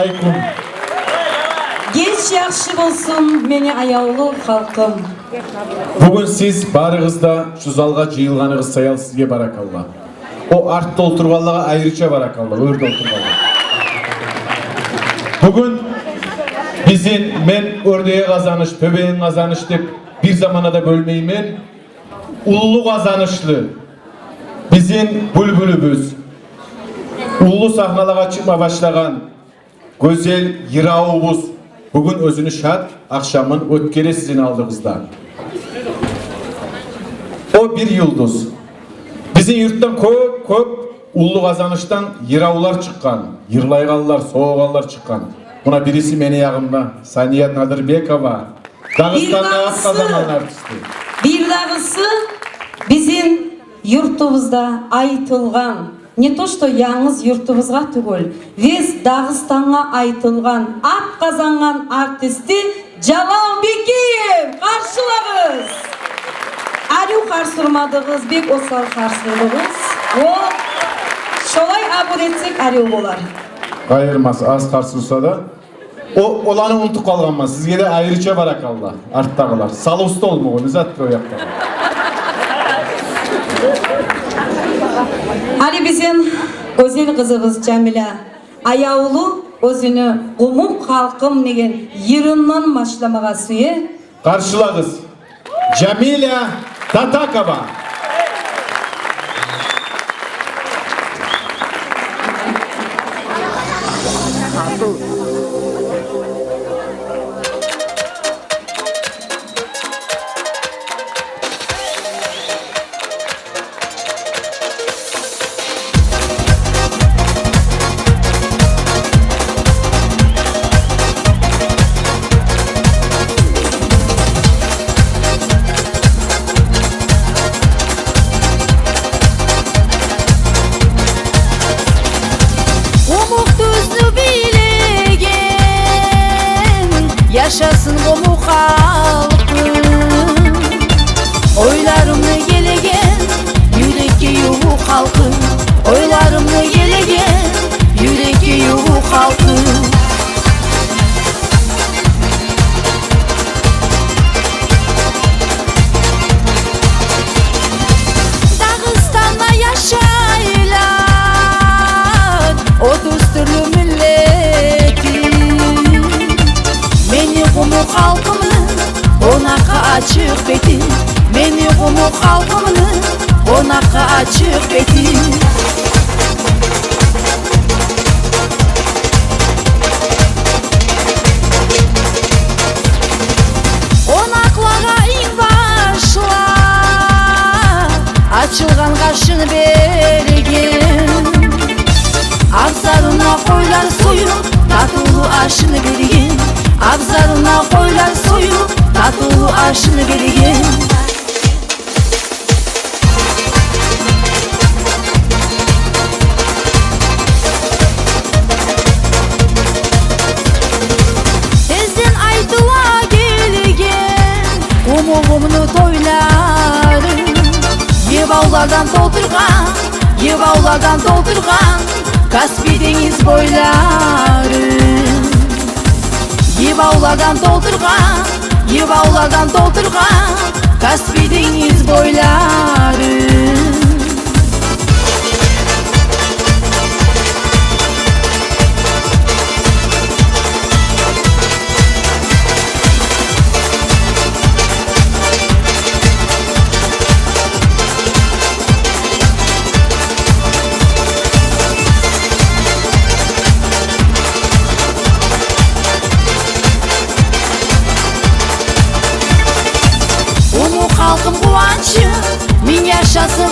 алейкум. Кеч яхшы болсун мени аяулуу халкым. Бүгін сіз барығызда şu залға жиылғаныңыз саял сізге баракалла. O артта отырғанларға айрыча баракалла, өрді отырғанларға. Бүгін bizim men ördeğe kazanış, pöbeğin kazanış deyip bir zamana bölmeymen. Ululu kazanışlı bizim bülbülübüz. Ululu sahnalara çıkma başlayan güzel yırauvuz bugün özünü şart akşamın ötkere sizin aldığınızda. O bir yıldız. Bizim yurttan köp ululu kazanıştan yıravlar çıkan, yırlaygallar, soğugallar çıkan. Buna birisi meni yağımda Saniye Nadirbekova. Dağıstan'da at kazanan artisti. Bir dağısı bizim yurtubuzda aytılgan. Ne to что yalnız yurtubuzga tugul. Biz Dağıstan'a aytılgan at kazangan artisti Jalal Bekiyev. Karşılağız. Arı karşılamadığız bek osal karşılığız. O şolay abur etsek arı bolar. Ayırmaz az karşılsa da. O olanı unutup kalganmaz. Sizge de ayrıca barakallah. Arttağılar. Salı usta olmuyor. Nizat o yaptı. Ali bizim özel kızımız Cemile ayaulu özünü umum halkım degen yırından başlamağa suyu. Karşılağız. Cemile Tatakova. Yaşasın bu halkım. Oylarımla gelegen yürekke yuvu halkım. Oylarımla gelegen yürekke yuvu halkım. Dağıstan'da yaşaylar 30 türlü Umuk halkımın onaka açık beti. Meni umuk halkımın onaka açık beti. Onaklara in başla açılgan karşını bergen. Abzarına koylar soyup tatlı aşını bergen. Abzarına koylar soyup tatlı aşını bergen. Tezden aytıla gelgen umumunu toylarım. Yevavlardan doldurgan Kaspi deniz boylarım. Yevavlardan doldurgan Kaspi deniz boylarım. Halkım kuvvancı, min yaşasın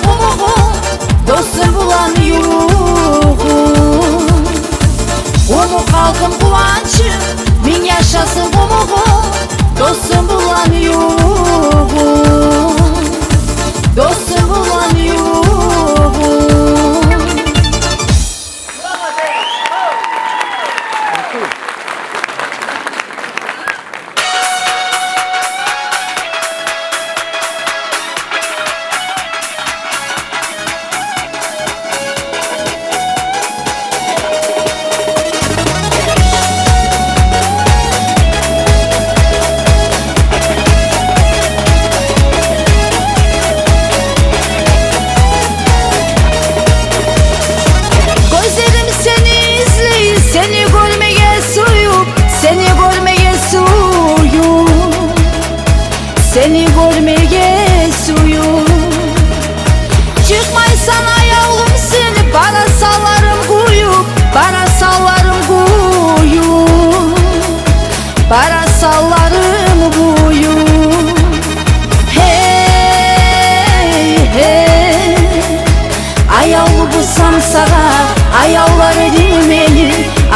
seni görmeye suyum. Çıkmaysan ayağım seni bana sallarım kuyup, bana sallarım kuyup, bana sallarım kuyup. Hey hey, ayağımı bu samsağa, ayağlar edin beni,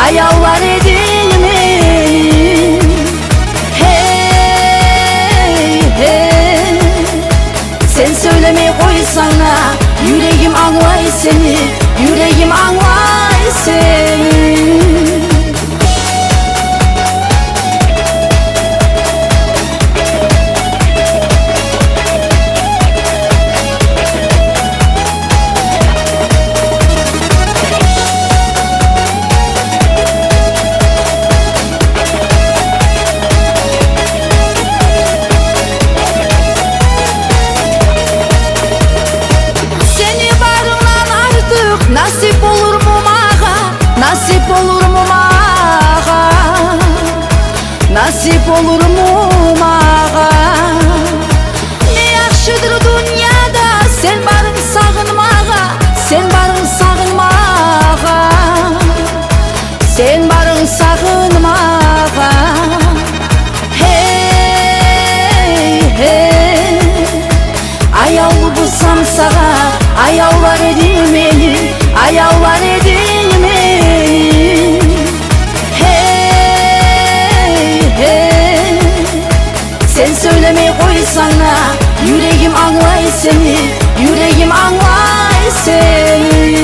ayağlar edin beni. Hey hey, sen söylemeye koysana, yüreğim anlay seni, yüreğim anlay seni. Nasip olur mu mağa, nasip olur mu mağa, nasip olur mu mağa. Ne yaxşıdır dünyada, sen barın sağınmağa, sen barın sağınmağa, sen barın sağınmağa. Hey hey, ayağımı bu samsağa, ayağlar edin beni, ayağlar edin beni. Hey hey, sen söylemeye koysana, yüreğim anlay seni, yüreğim anlay seni.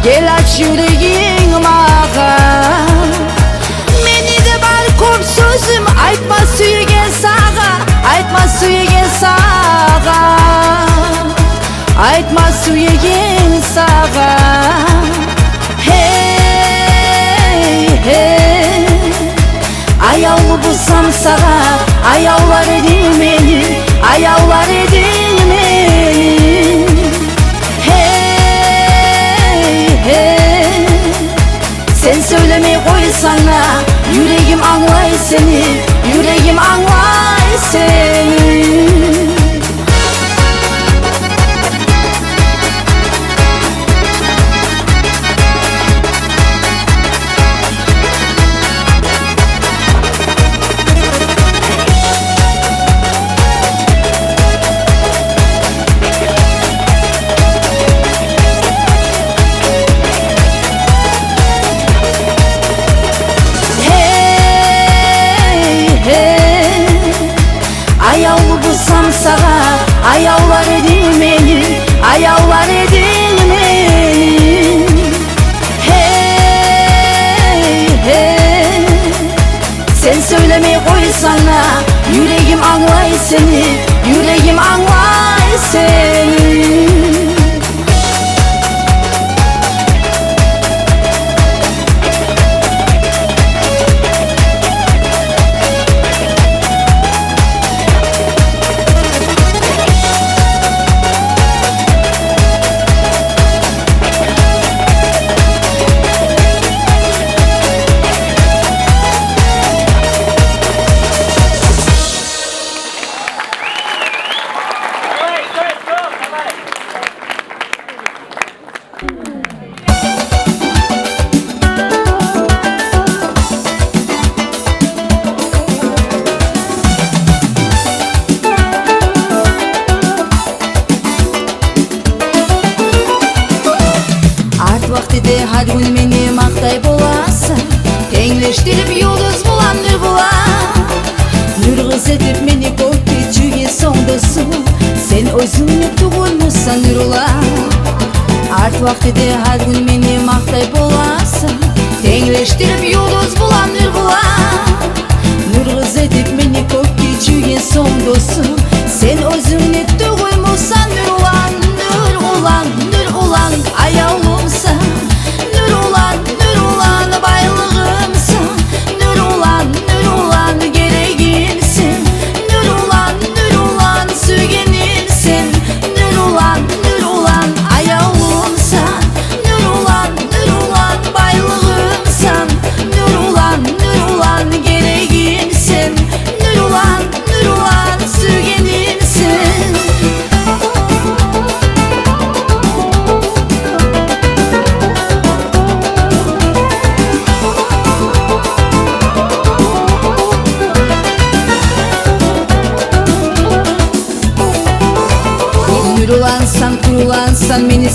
Gel aç yüreğin mağa, meni de bar kork sözüm, aytma suygen sağa, aytma suygen sağa, aytma suygen sağa. Hey hey, ayağımı bu samsağa, ayağlar edin beni, ayağlar edin beni. Sen söylemeye koysana, yüreğim anlay seni, yüreğim anlay seni. Ayağlar edin beni, ayağlar edin beni. Hey hey, sen söylemeye koysana, yüreğim anlay seni, yüreğim anlay seni. Her gün meni maqtay bolasın, tengleshtirip yulduz bulan nur bulan. Nur kız edip meni koyup kechüge soңдосуң, sen özüңнү тугунмусаң nur ulan. Art vaqtida her gün meni maqtay bolasın, tengleshtirip yulduz bulan nur bulan. Nur kız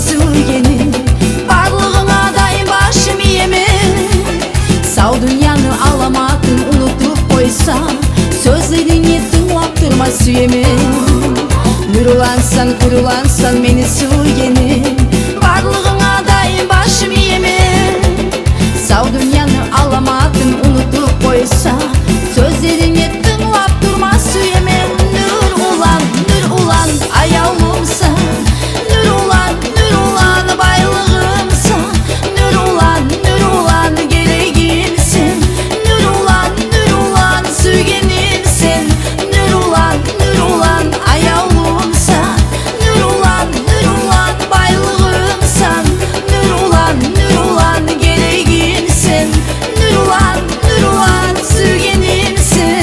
sürgenim. Varlığına dayım başım yemin. Sağ dünyanı alamadın unutup koysa, sözlerini tınlap durma süyemin. Nurlansan kurulansan beni sürgenim. Varlığına dayım başım yemin. Sağ dünyanı alamadın unutup koysa, sözlerini tınlap durma süyemin. Nur ulan ayağımsa, nur ulan baylığımsa, nur ulan gereğimsin, nur ulan sügenimsin, nur ulan ayağımsa, nur ulan baylığımsa, nur ulan gereğimsin, nur ulan sügenimsin.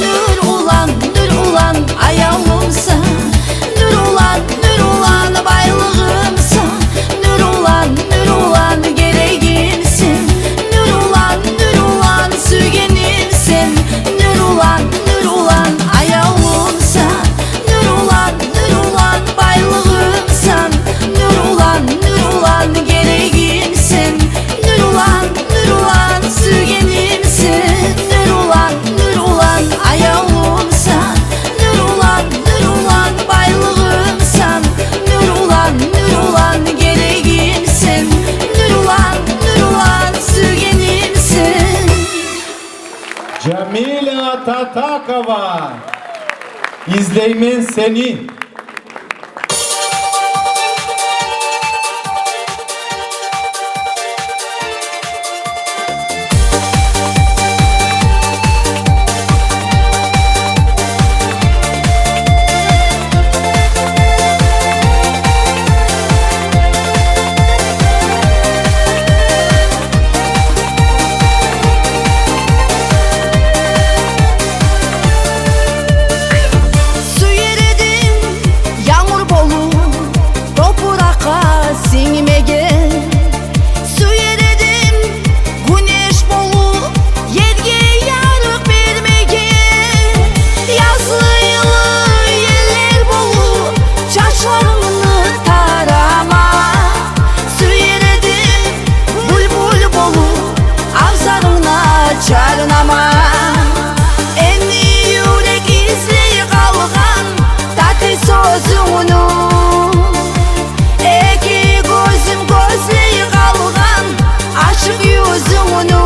Nur ulan ayağımsa, nur ulan baylığımsa, nur ulan gereğimsin, nur ulan sügenimsin, nur ulan ayağımsa, nur ulan baylığımsan, nur ulan gereğimsin, nur ulan sügenimsin, nur ulan ayağımsa, nur ulan baylığımsan, nur ulan gereğimsin, nur ulan sügenimsin. Cemile Tatakova. İzleymen seni. Su yeredin yağmur bolu, toprakka singmegen. Su yeredin güneş bolu, yerge yarık vermegen. Yazlı yılı yeller bolu, çaçlarını tarama. Su yeredin bulbul bolu, avzarına çarnama. Enni yürek izley kalgan tatlı sözünü, iki gözüm gözley kalgan açık yüzünü.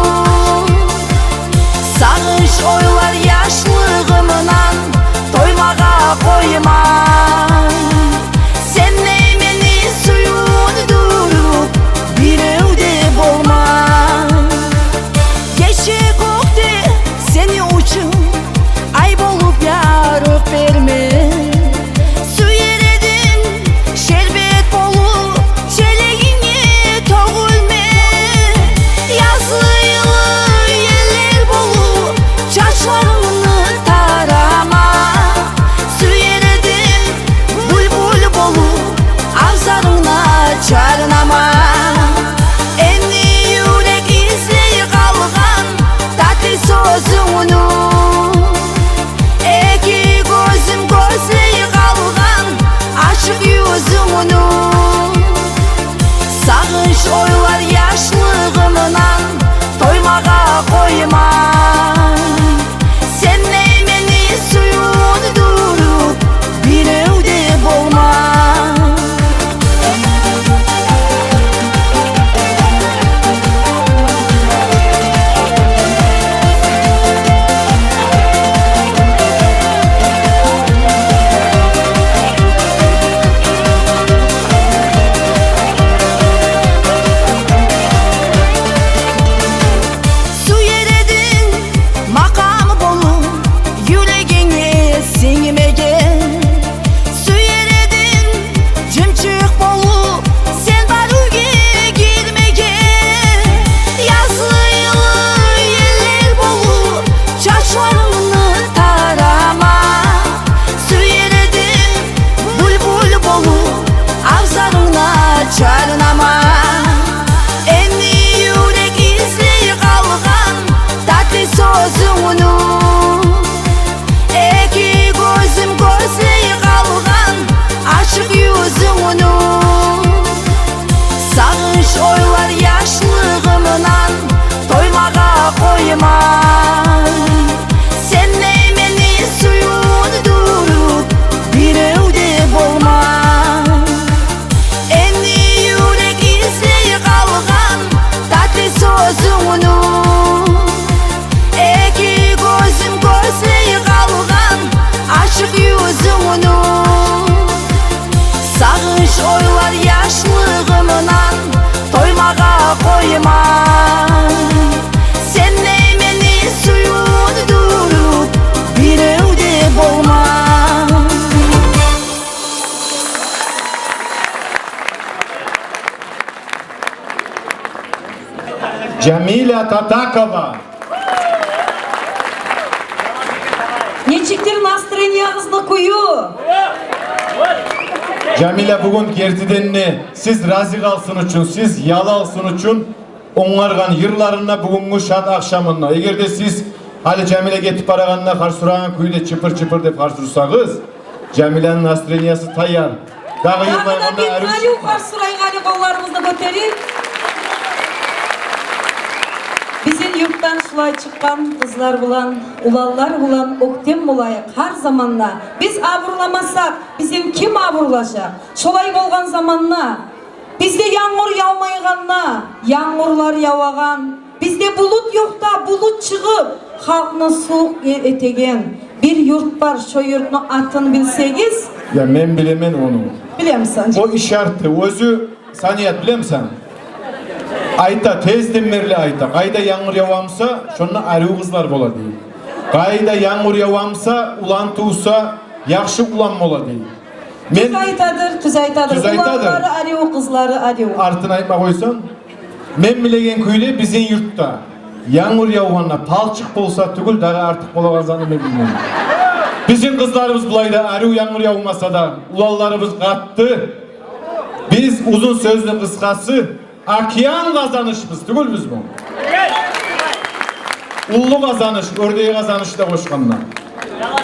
Sağış oylar yaşlığımdan doymağa koymay. Sen neymeni suyunu durup bir evde bolmay. Geçe gökte seni uçum ay bolup yarık verme. Su yeredin şerbet bolup çeleğine togulme. Yazlı yılı yeller bolup çaçlarını tarama. Su yeredin bulbul bolup avzarına çarnama. Enni yürek izley kalgan tatlı sözünü, koymay. Sen meni suyundurup birevde bolmay. Endi yürek izley kalgan tatlı sözüngünü. Eki gözüm gözley kalgan aşık yüzüngünü. Sağış oylar yaşlığımdan toymağa koymay. Sen meni suyundurup birevde bolmay. Jamila Tatakova. Нечиктер настроениягызды кую. Jamila bugün gertidenini siz razı kalsın üçün, siz yalı alsın üçün oңарған yırlarına bugünkü şad akşamına. Eğer de siz hali Jamila getip baraganına karşıragan küyle çıpır çıpır dep karşırsanız Jamila'nın настроениясы tayar. Dağı Тағы да yırlayғанда bir әрі али қарсырайға али қолlarımızды көтерейік. Bizim yurttan şulay çıkkan kızlar bulan, ulallar bulan, oktem bulayık her zamanla. Biz aburlamasak, bizim kim aburlaşak? Şolay bolgan zamanla, bizde yağmur yağmayğanna, yağmurlar yağagan. Bizde bulut yok da bulut çıkıp, halkını soğuk etegen. Bir yurt var, şu yurtun atını bilsegiz. Ya ben bilemen onu. Bilemsen. O işareti, özü saniyat bilemsen. Ayta tezden merli ayta. Kayda yağmur yağamsa şonna arı kızlar bola değil. Kayda yağmur yağamsa ulan tuğsa yakşı ulan bola değil. Tüz aytadır, tüz aytadır. Tüz aytadır. Ulanları arıyor, kızları arıyor. Artın aytma koysan. Men bilegen köyle bizim yurtta yağmur yağganna palçık bolsa tügül dağı artık bolagazanı men bilmem. Bizim kızlarımız bulayda arı yağmur yağmasa da ulallarımız kattı. Biz uzun sözlü kıskası Akiyan kazanışımız tügül biz bu. Ullu kazanış, ördeği kazanış da koşkanlar.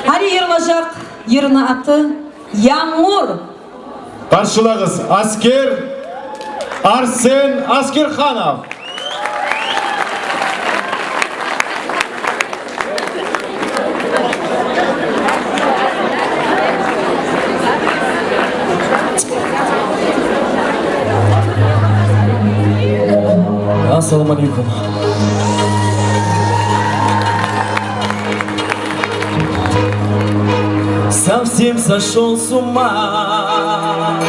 Hadi yırılacak, yırına atı, yağmur. Karşılağız asker Arsen Askerxanov. Ассаламу алейкум. Совсем сошел с ума,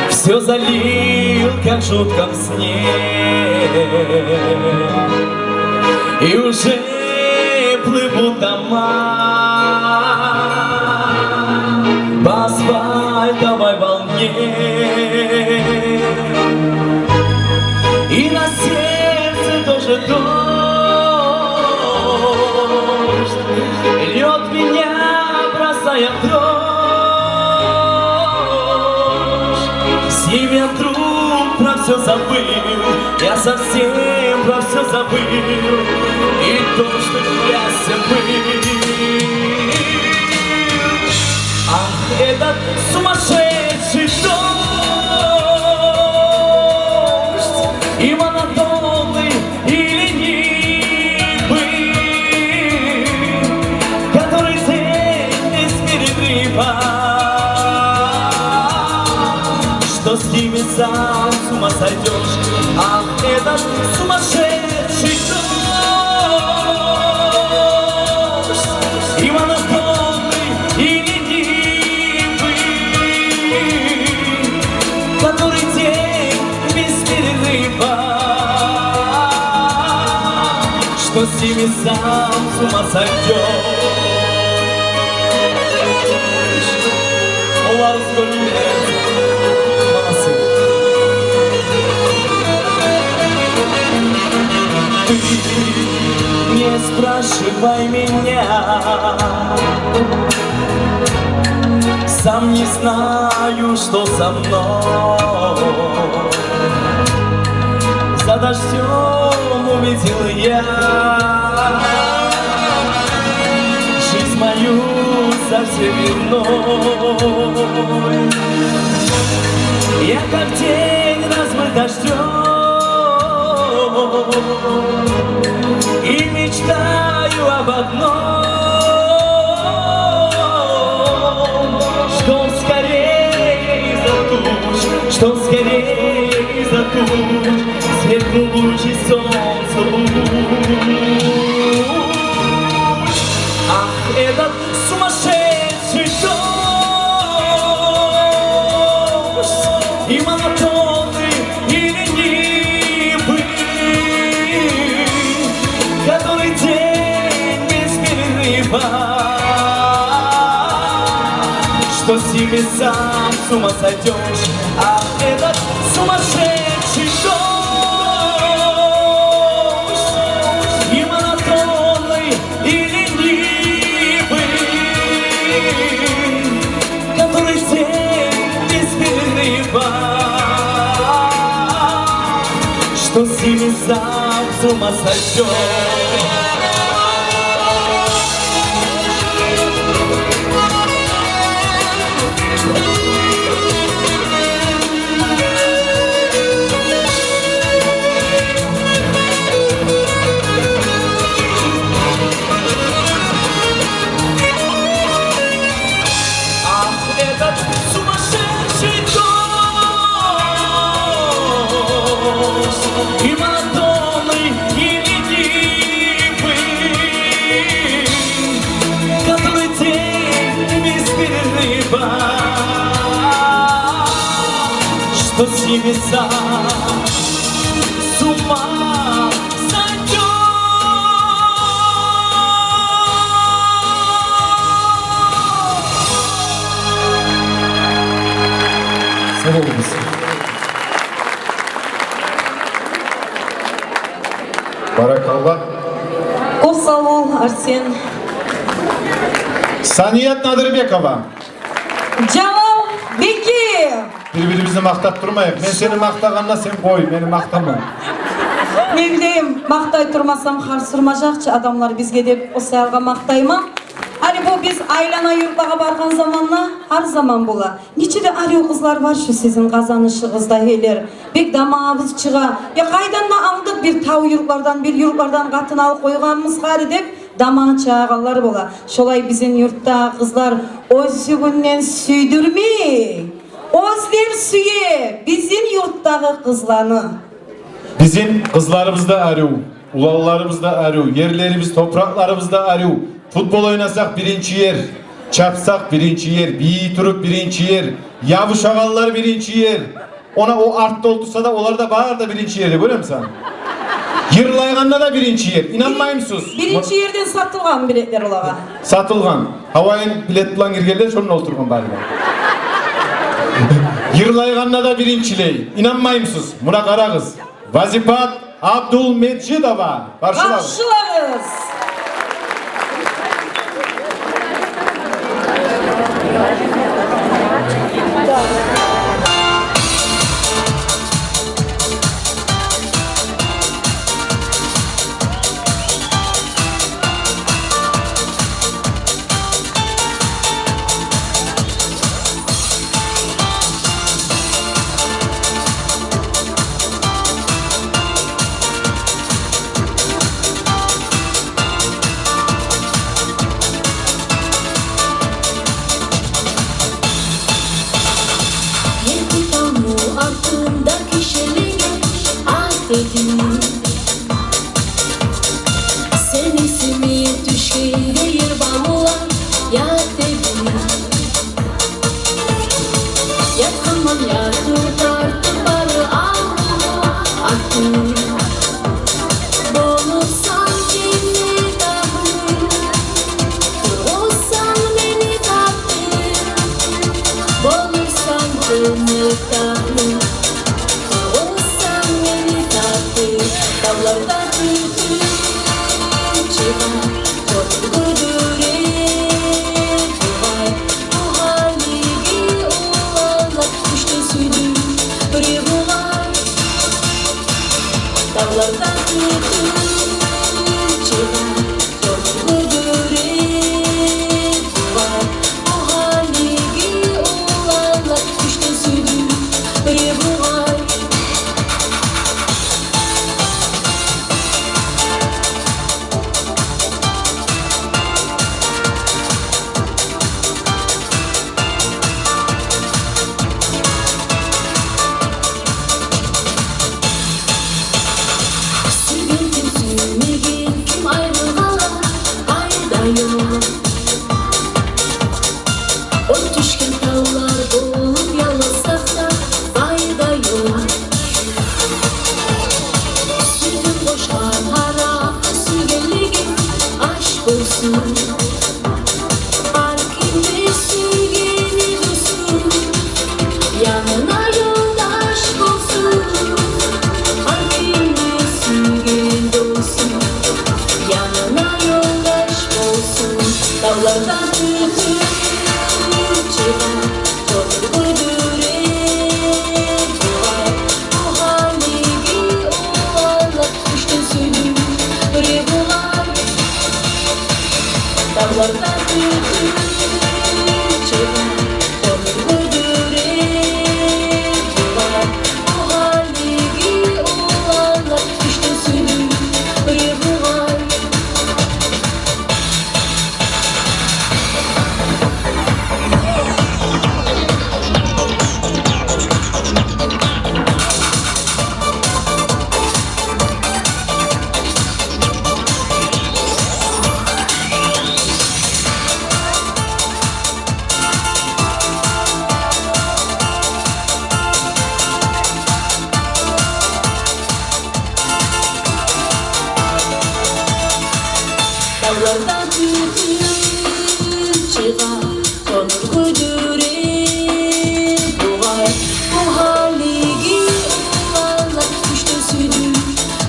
все залил, как в жутком сне, и уже плывут дома по асфальтовой волне. И на сердце тоже дождь льет меня, бросая в дрожь. Семья вдруг про все забыл, я совсем про все забыл, и то, что счастье был. Ах, этот сумасшедший дождь, и монотонный, и ленивый, который день без перерыва. Что с ними сам с ума сойдешь? Ах, этот сумасшедший дождь, и монотонный, и ленивый, который день без перерыва. Что с ними сам с ума сойдешь? Ларс Гольмет, молодцы. Ты не спрашивай меня, сам не знаю, что со мной. За дождем увидел я жизнь мою совсем иной. Я как день размыт дождем, И мечтаю об одном, что он скорее из-за туч, что он скорее из-за туч сверкнул лучи солнца луч. Ах, этот сумасшедший дождь и монотонный, и ленивый, который день без перерыва, что с ними сам с ума сойдешь. Ах, этот сумасшедший дождь и монотонный, и ленивый, который день без перерыва, что с ними сам с ума сойдешь. Этот сумасшедший дождь и монотонный, и ленивый, который день без перерыва, что с ними сам с ума сойдешь. Sağ olunuz. Barakallah. Ko'p sog' ol, Arsen. Saniyat Nadirbekova. Jalol Bekiyev. Bir-birimizni maqtab turmayık. Men seni maqtaganda sen qo'y, meni maqtama. Ne bileyim, maqtay turmasam har surmajaqçı adamlar bizge dep osayalga maqtayman. Hani bu biz aylana yurtlaga bargan zamanla her zaman bola. Niçide arıyor kızlar var şu sizin kazanışınızda heler. Bek damağımız çığa. Ya kaydan da aldık bir tav yurtlardan, bir yurtlardan katın alıp koyganımız gari dep damağı çağaganlar bola. Şolay bizim yurtta kızlar özügünden süydürmey. Özler süye bizim yurttagı kızlarını. Bizim kızlarımız da arıyor, ulallarımız da arıyor, yerlerimiz, topraklarımız da arıyor. Futbol oynasak birinci yer, çapsak birinci yer, biyi turup birinci yer, yavuşagallar birinci yer. Ona o artta olduysa da onlar da bağır da birinci yerde, görüyor musun? Yırlayganda da birinci yer, inanmayın mısınız? Birinci yerden satılgan biletler olaga. Satılgan, havayın bilet bulan girgerler şonun oturgan bari. Yırlayganda da birinciley, inanmayın mısınız? Buna kara kız. Vazipat Abdülmecidova. Karşılar. Karşılarız. Sen ismi düşkünde yırbamulan ya dedim. Yakamam ya tutardım barı artık. Bulursan beni tahtı, bulursan beni tahtı. Bulursan beni tahtı, bulursan beni tahtı. Dağlarda tütü çıkar, çok güdüre çıkar. Bu haligi olanlar işte sürdü. olsun. Arkinde sürgeni dursun, yanına yoldaş olsun. Arkinde sürgeni dursun, yanına yoldaş olsun. Dağlardan tütün çıkar, çok güldüre duvar. Bu haligi oğlanlar düştün sürdün bre bular. Dağlardan tütün çıkar, çok güldüre duvar. Bu haligi oğlanlar düştün sürdün bre bular. Dağlardan tütün çıkar, konur güldüre doğar. Bu haligi oğlanlar düştü sürdü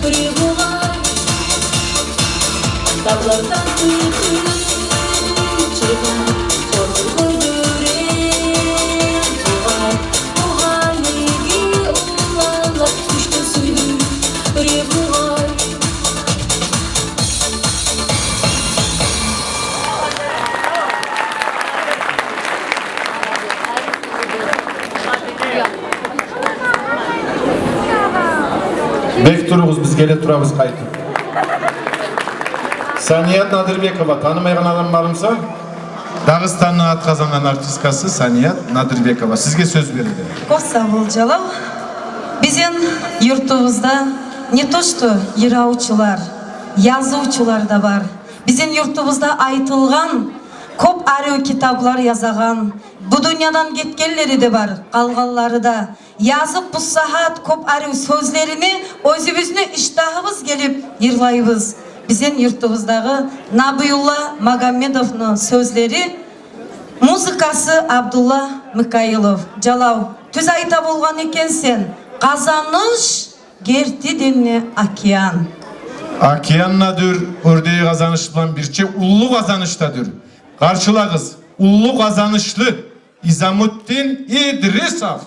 bre bular. Dağlardan tütün çıkar, konur güldüre doğar. Bu haligi oğlanlar düştü sürdü bre bular. Bek turuguz, biz gele turabız kaytıp. Saniyat Nadirbekova, tanımaygan adam barımsa? Dağıstan'ın at kazanan artistkası Saniyat Nadirbekova. Sizge söz verildi. Çok sağ ol Jalal. Bizim yurtumuzda ne то что yıraучылар, yazıучылар da var. Bizim yurtumuzda aytılgan, көп arı kitaplar yazаған. Bu dünyadan ketkenleri de var, kalganları da. Yazıp bu saat көп arı sözlerini özümüzünü iştahımız gelip yırlayыбыз. Bizim yurtumuzдағы Nabiyullah Магомедовның sözleri, muzikası Abdullah Mikailov. Jalal, түз айта болған екенсен, kazanış gerti demne океан. Океаннадыр, ördeği kazanışlan birçe ullu kazanıştadır. Karşılağız, ullu kazanışlı İzamüddin İdrisov.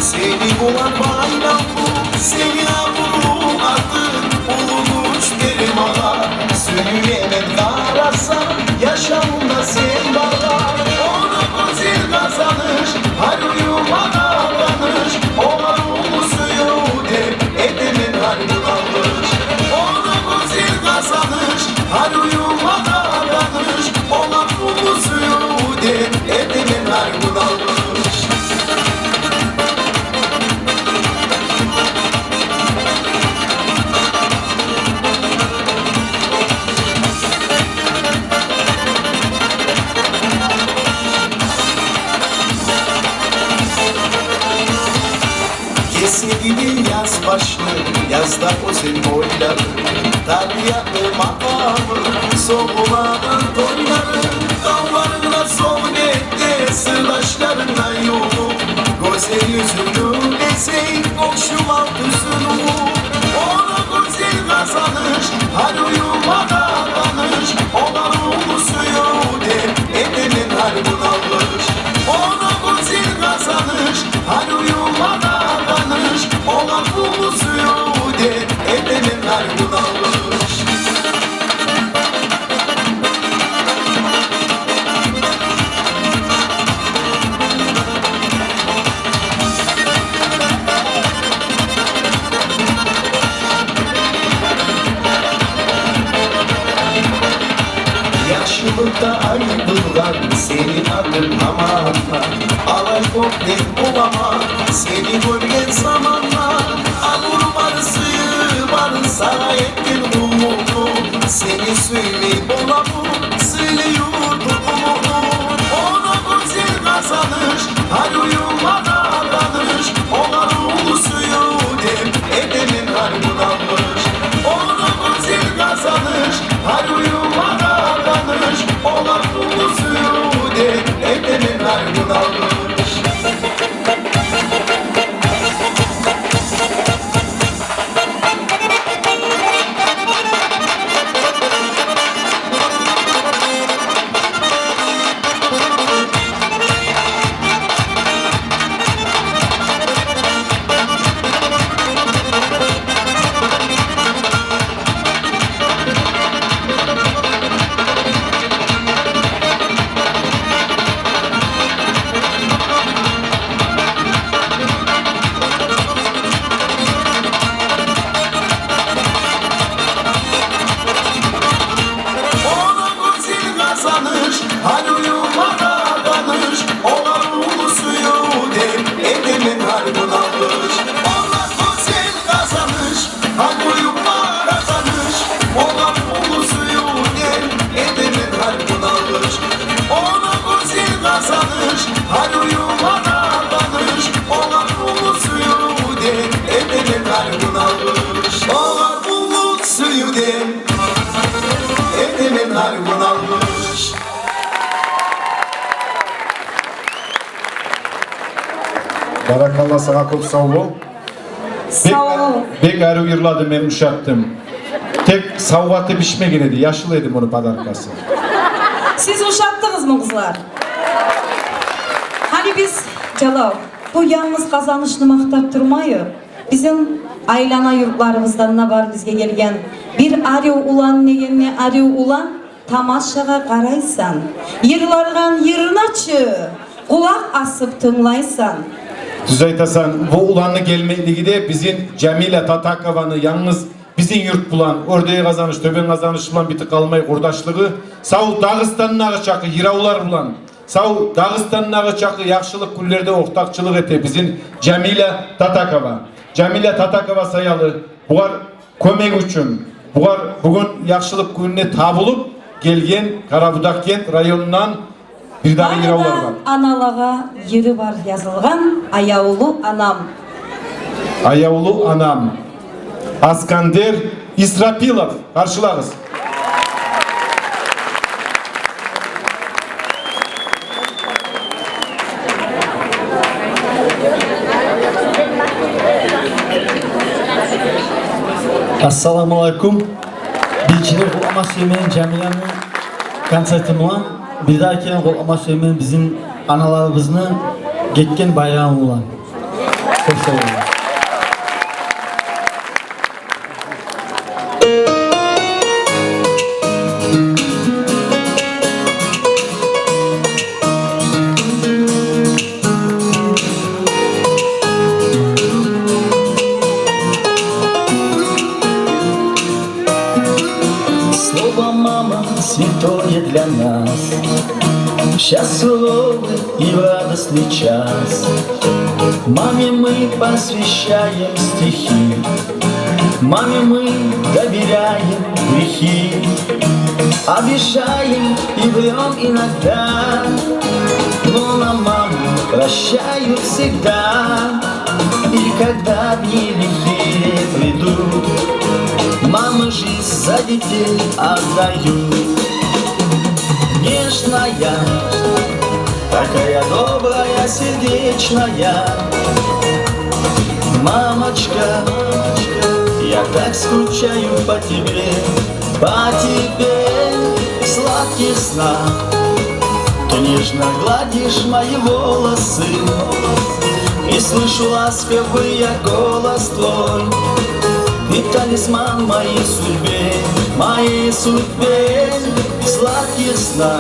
Seni bulan bayram bu, seni avurum adın olmuş benim ağa. Söyleyemem kararsan, yaşamında sen bağlar. Onu güzel kazanır, her uyuma davranır. Ona ruhu suyu de, edemin harbi alır. Onu güzel kazanır, her uyuma davranır. Ona ruhu suyu de, edemin harbi alır. Sevgili yaz başlı, yazda o senin boyları. Tabiatlı makamı, soğumanın toyları. Dağlarına soğukette, sırdaşlarına yolu. Güzel yüzünü desek, okşum altısını. Onu güzel kazanır, her uyuma davranır. Ona ruhu suyu de, edemin harbun alır. Onu güzel kazanır, her uyuma davranır. Ona ruhu suyu de, edemin harbun alır. Yurtta ayrılgan senin adın aman. Alay kokteyl bulama seni görgen zamanla. Amur varısı var sana ettin umudu. Seni söyle bulamı söyle yurdu umudu. Ona güzel kazanır her uyumada danış. Ona ruhu suyu dem edemin harbun almış. Ona güzel kazanır her uyumada danış. Ona ruhu suyu dem edemin harbun almış. Barakallah sana çok sağ ol. Sağ ol. Bek arı yırladım ben uşattım. Tek savvatı pişmek idi. Yaşlı edim onu padarkası. Siz uşattınız mı kızlar? Hani biz Jalal, bu yalnız kazanışını maktap durmayı, bizim aylana yurtlarımızdan ne var bizge gelgen bir arı ulan ne arı ulan tamaşaga karaysan, yırlargan yırnaçı kulak asıp tınlaysan. Düz aytasan bu ulanlı gelmeyligi de bizim Cemile Tatakovan'ı yalnız bizim yurt bulan, ördeği kazanış, töben kazanış bulan bir tık almayı kurdaşlığı, sağ Dağıstan'ın ağı çakı, Yiravlar bulan, sağ Dağıstan'ın ağı çakı, yakşılık güllerde ortakçılık ete bizim Cemile Tatakova. Cemile Tatakova sayalı, buğar kömek üçün, buğar bugün yakşılık gününe tabulup gelgen Karabudak kent rayonundan bir daha Yiravlar var. Analağa yeri var yazılgan, Ayavulu anam. Ayavulu anam. Askander İsrapilov karşılarız. Assalamu alaikum. Bilgiler Qolama Suymen Cemile'nin konserti bilan bir daha keyin Qolama Suymen bizim analarımızın ketken bayramı bilan. Çok sağ olun. Святое для нас, счастливый и радостный час. Маме мы посвящаем стихи, маме мы доверяем грехи, обижаем и врем иногда, но на маму прощают всегда. И когда дни лихие придут, мамы жизнь за детей отдают. Нежная, такая добрая, сердечная мамочка, я так скучаю по тебе, сладких сна. Ты нежно гладишь мои волосы, и слышу ласковый я голос твой. Ты талисман моей судьбе, сладких сна.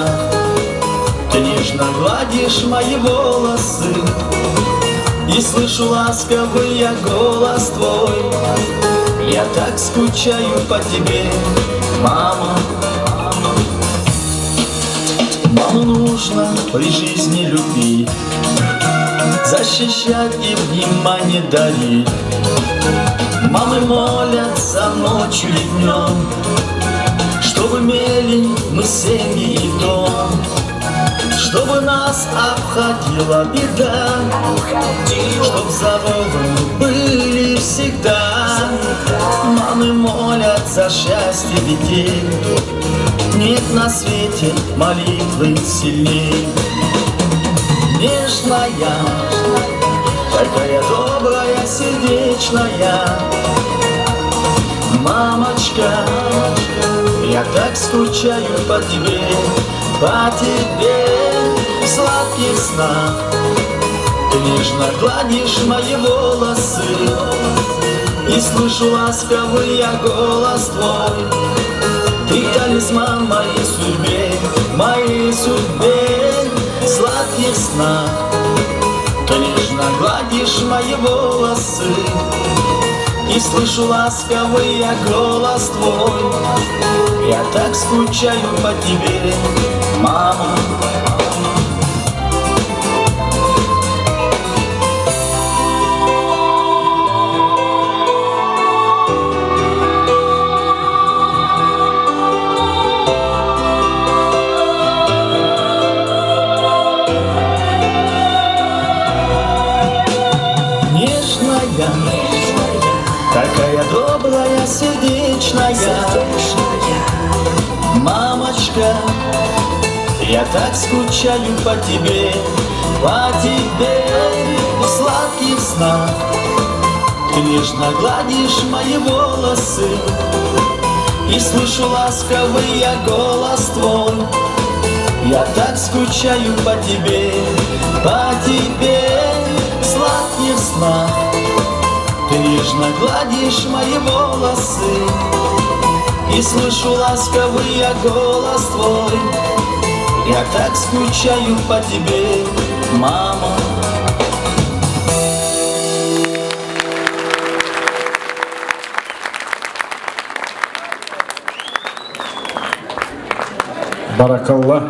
Ты нежно гладишь мои волосы, и слышу ласковый я голос твой. Я так скучаю по тебе, мама. Маму нужно при жизни любить, защищать и внимание дарить. Мамы молятся ночью и днем, чтобы имели мы семьи и дом, чтобы нас обходила беда, чтоб здоровы мы были всегда. Мамы молятся счастье детей, нет на свете молитвы сильней. Нежная, такая добрая, сердечная мамочка, я так скучаю по тебе в сладких снах. Ты нежно гладишь мои волосы, и слышу ласковый я голос твой. Ты талисман моей судьбе, в сладких снах. Ты нежно гладишь мои волосы, и слышу ласковый я голос твой. Я так скучаю по тебе, мама. Такая добрая, сердечная мамочка, я так скучаю по тебе в сладких снах. Ты нежно гладишь мои волосы, и слышу ласковый я голос твой. Я так скучаю по тебе в сладких снах. Ты нежно гладишь мои волосы, и слышу ласковый я голос твой. Я так скучаю по тебе, мама. Barakallah.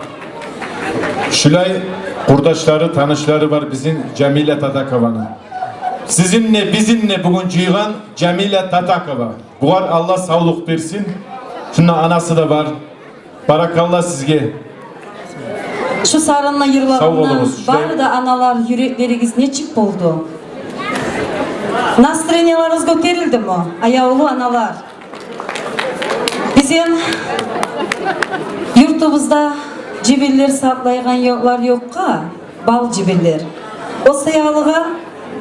Şulay kurdaşları, tanışları var bizim Cemile Tatakova'nın. Sizinle, bizimle bugün jıyğan Cemile Tatakova. Bular Allah sağlık versin. Şunun anası da var. Barakallah sizge. Şu sarınla Sağ yırlarından olunuz. var da analar yürekleriz nechik oldu? Настроенияларыңыз көтерілді мо? Аяулы аналар. Bizim yurtubuzda жибеллер сатлайган yoqlar yoqqa, bal жибеллер. Осы ялыға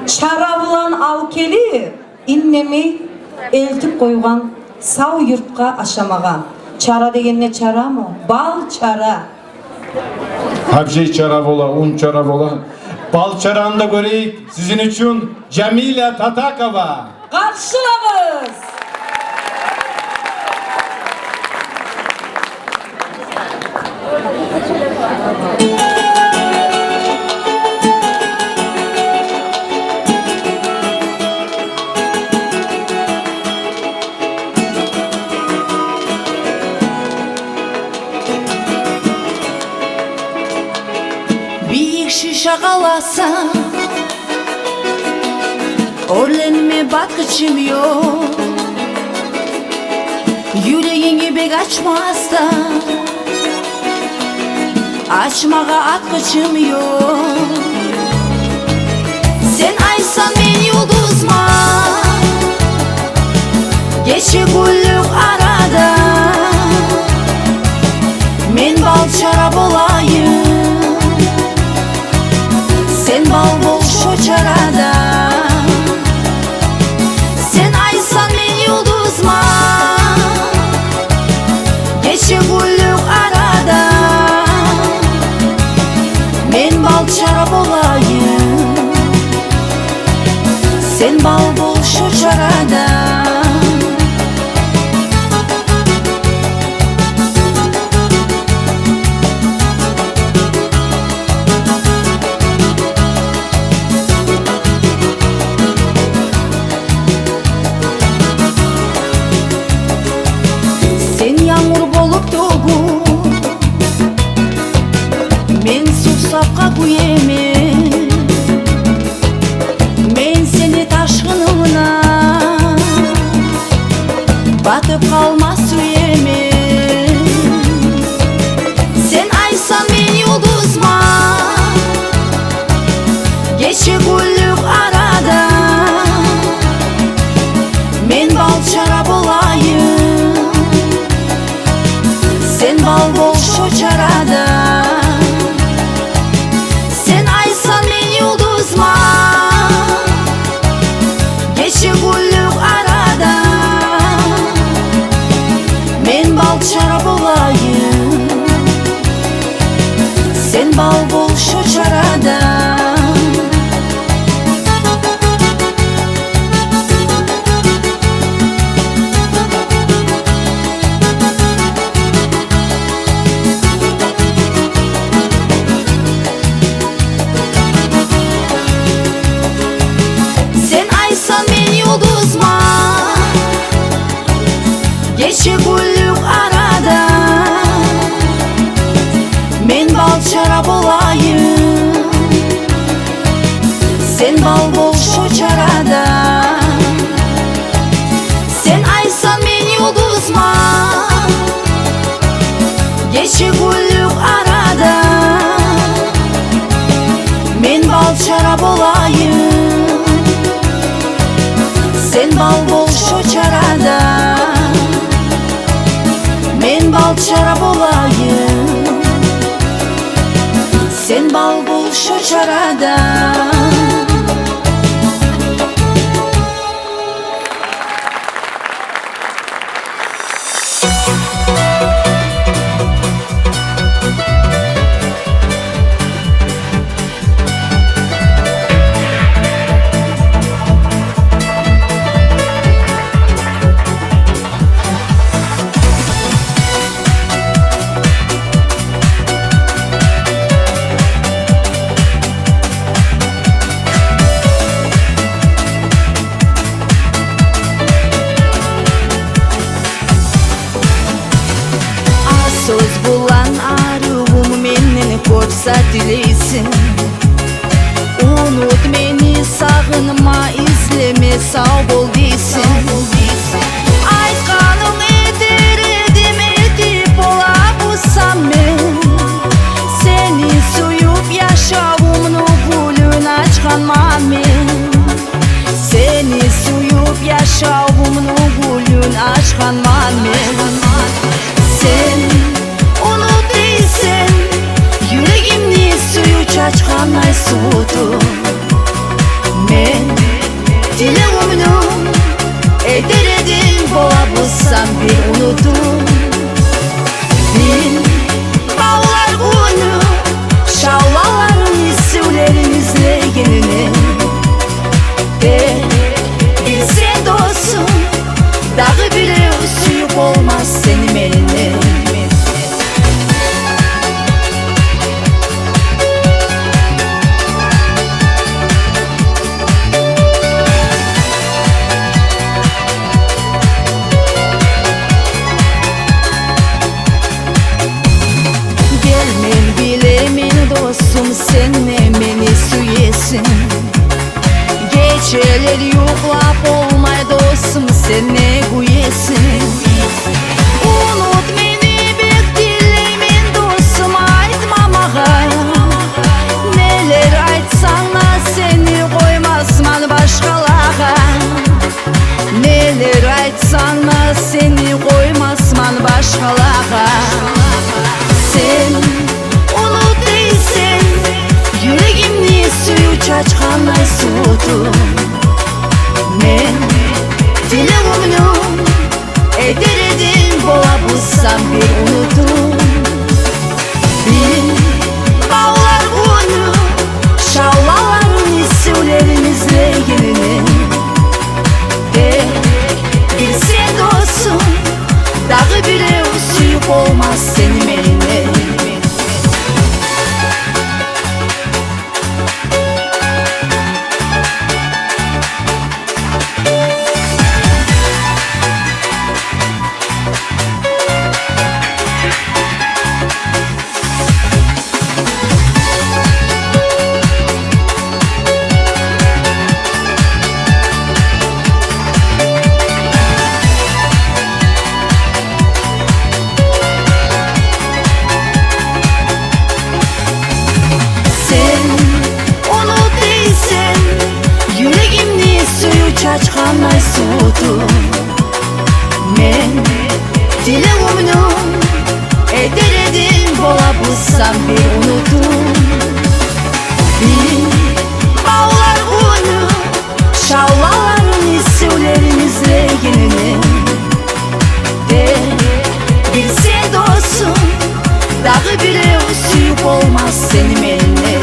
чара булан ал келип, иннеми элтип койган сау yurtқа ашамаган. Чара деген не чара мо? Bal çara. Habjey çara bola, un çara bola. Bal çarağını da göreyik. Sizin için Cemile Tatakova. Karşılamız. Биік шиша қаласа Орленме батқычым yok Yüreğini bek açmazsa Açmağa atqычım yok Sen aysan men yulduzma Geçi güllük arada Men balçara bolayım Sen bal bol şu çarada Sen aysan men yulduzma Geçi güllük arada Men bal çara bolayım Sen bal bol şu çarada батып қалмас сүйеме. Sen aysan men yulduzma, geçe güllük arada. Men bal şarap olayım, sen bal bol şu çarada. Sen aysan men yulduzma, geçe güllük arada. Men bal şarap olayım, sen bal bol şu çarada. Sen aysan men yulduzma, geçe güllük arada. Men bal şarap olayım, sen bal bol şu çarada. Sen aysan men yulduzma, geçe güllük arada. Men bal şarap olayım, sen bal bol şu çarada. Men bal şarap olayım, sen bal bol şu çarada. Söz bulan arığım menden kopsa dileysin. Unut meni, sağınma, izleme, sağ bol deysin. Aytkanım eder edim, edip ola bulsam men. Seni suyup yaşavımın gülün açkanma men. Seni suyup yaşavımın gülün açkanma men. Sen onu değilsen, yüreğimni suyu çaçkanay soğudu. Men dileğimni eder edin, boğa bulsam bir unutum. Bin bağlar günü, şavlaların isimlerin izleyenine. De bilsen dostum, dağı bile suyup olmaz senin eline. Gelmen bilemin dostum, sen ne beni süyesin. Geceleri yuklap olmay dostum, sen ne güyesin. Unut beni bek dileymin dostum, aytmamağa. Neler aytsan da seni koymazman başkalağa. Neler aytsan da seni koymazman başkalağa. Sen unut değilsen, yüreğimni suyu çaçkanay soğudu. Men dileğimni eder edin, boğa bulsam bir unutum. Bin bağlar günü, şavlaların isimlerin izleyenine. De bilsen dostum, dağı bile suyup olmaz senin eline. чачкан ай сууту мен тилегимнің этередин бола булсам бир унутум балдар күнү шаулаларын иссүүлөрүн излегенине bir sen dostum Dağı bile usuyup olmaz seni benimle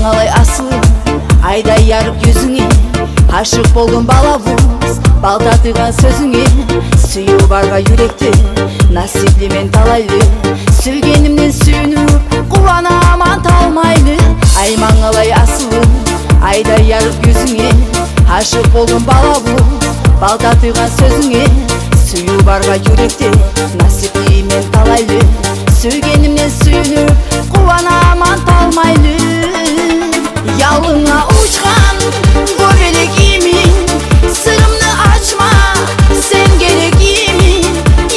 Маңалай асыл айдай ярып жүзіңе Ашық болдым балабыз балтатыған сөзіңе Сүйі барға жүректі насиплемен талайлы Сүйгенімнен сүйініп қуана аман талмайлы Ай маңалай асылым айдай ярып жүзіңе Ашық болдым балабыз балтатыған сөзіңе Сүйі барға жүректі насиплемен талайлы Сүйгенімнен сүйініп қуана аман талмайлы Yalına uçkan göbeleğimin Sırrımı açma sen gereğimin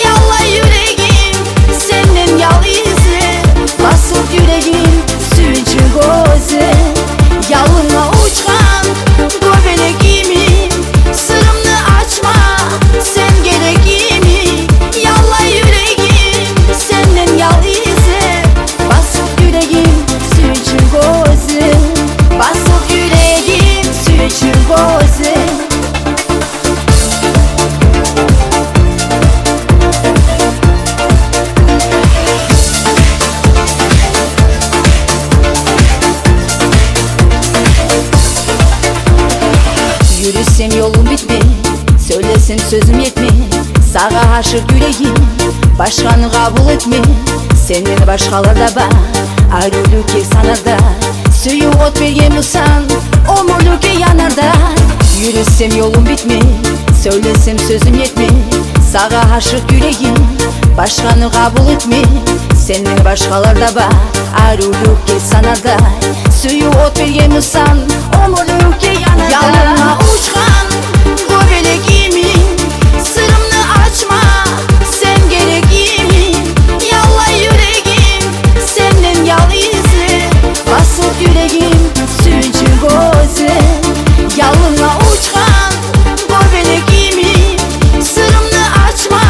Yalla yüreğim senden yal izle Basıp yüreğim suyuncu göze Yalına uçkan göbeleğimin Sırrımı açma sen gereğimin Yalla yüreğim senden yal izle Basıp yüreğim suyuncu göze Basıp yüreğim süçü gözü Yürüsem yolum bitmi, söylesem sözüm yetmi Sağa aşık yüreğim, başkanı kabul etmi Senden başkalar da var, ayrılık sanarda Suyu ot bergen bulsan, omurluke yanarda Yürüsem yolum bitmi, söylesem sözüm yetmi Sağa aşık yüreğim, başkanı kabul etmi Senden başkalar da var, ayrılık sanarda Suyu ot bergen bulsan, omurluke yanarda Yalına uçkan göbeleğimin Sırrımı açma sen gereğimin Yalla yüreğim senden yal izle Basıp yüreğim süncü gözü Yalına uçkan göbeleğimin Sırrımı açma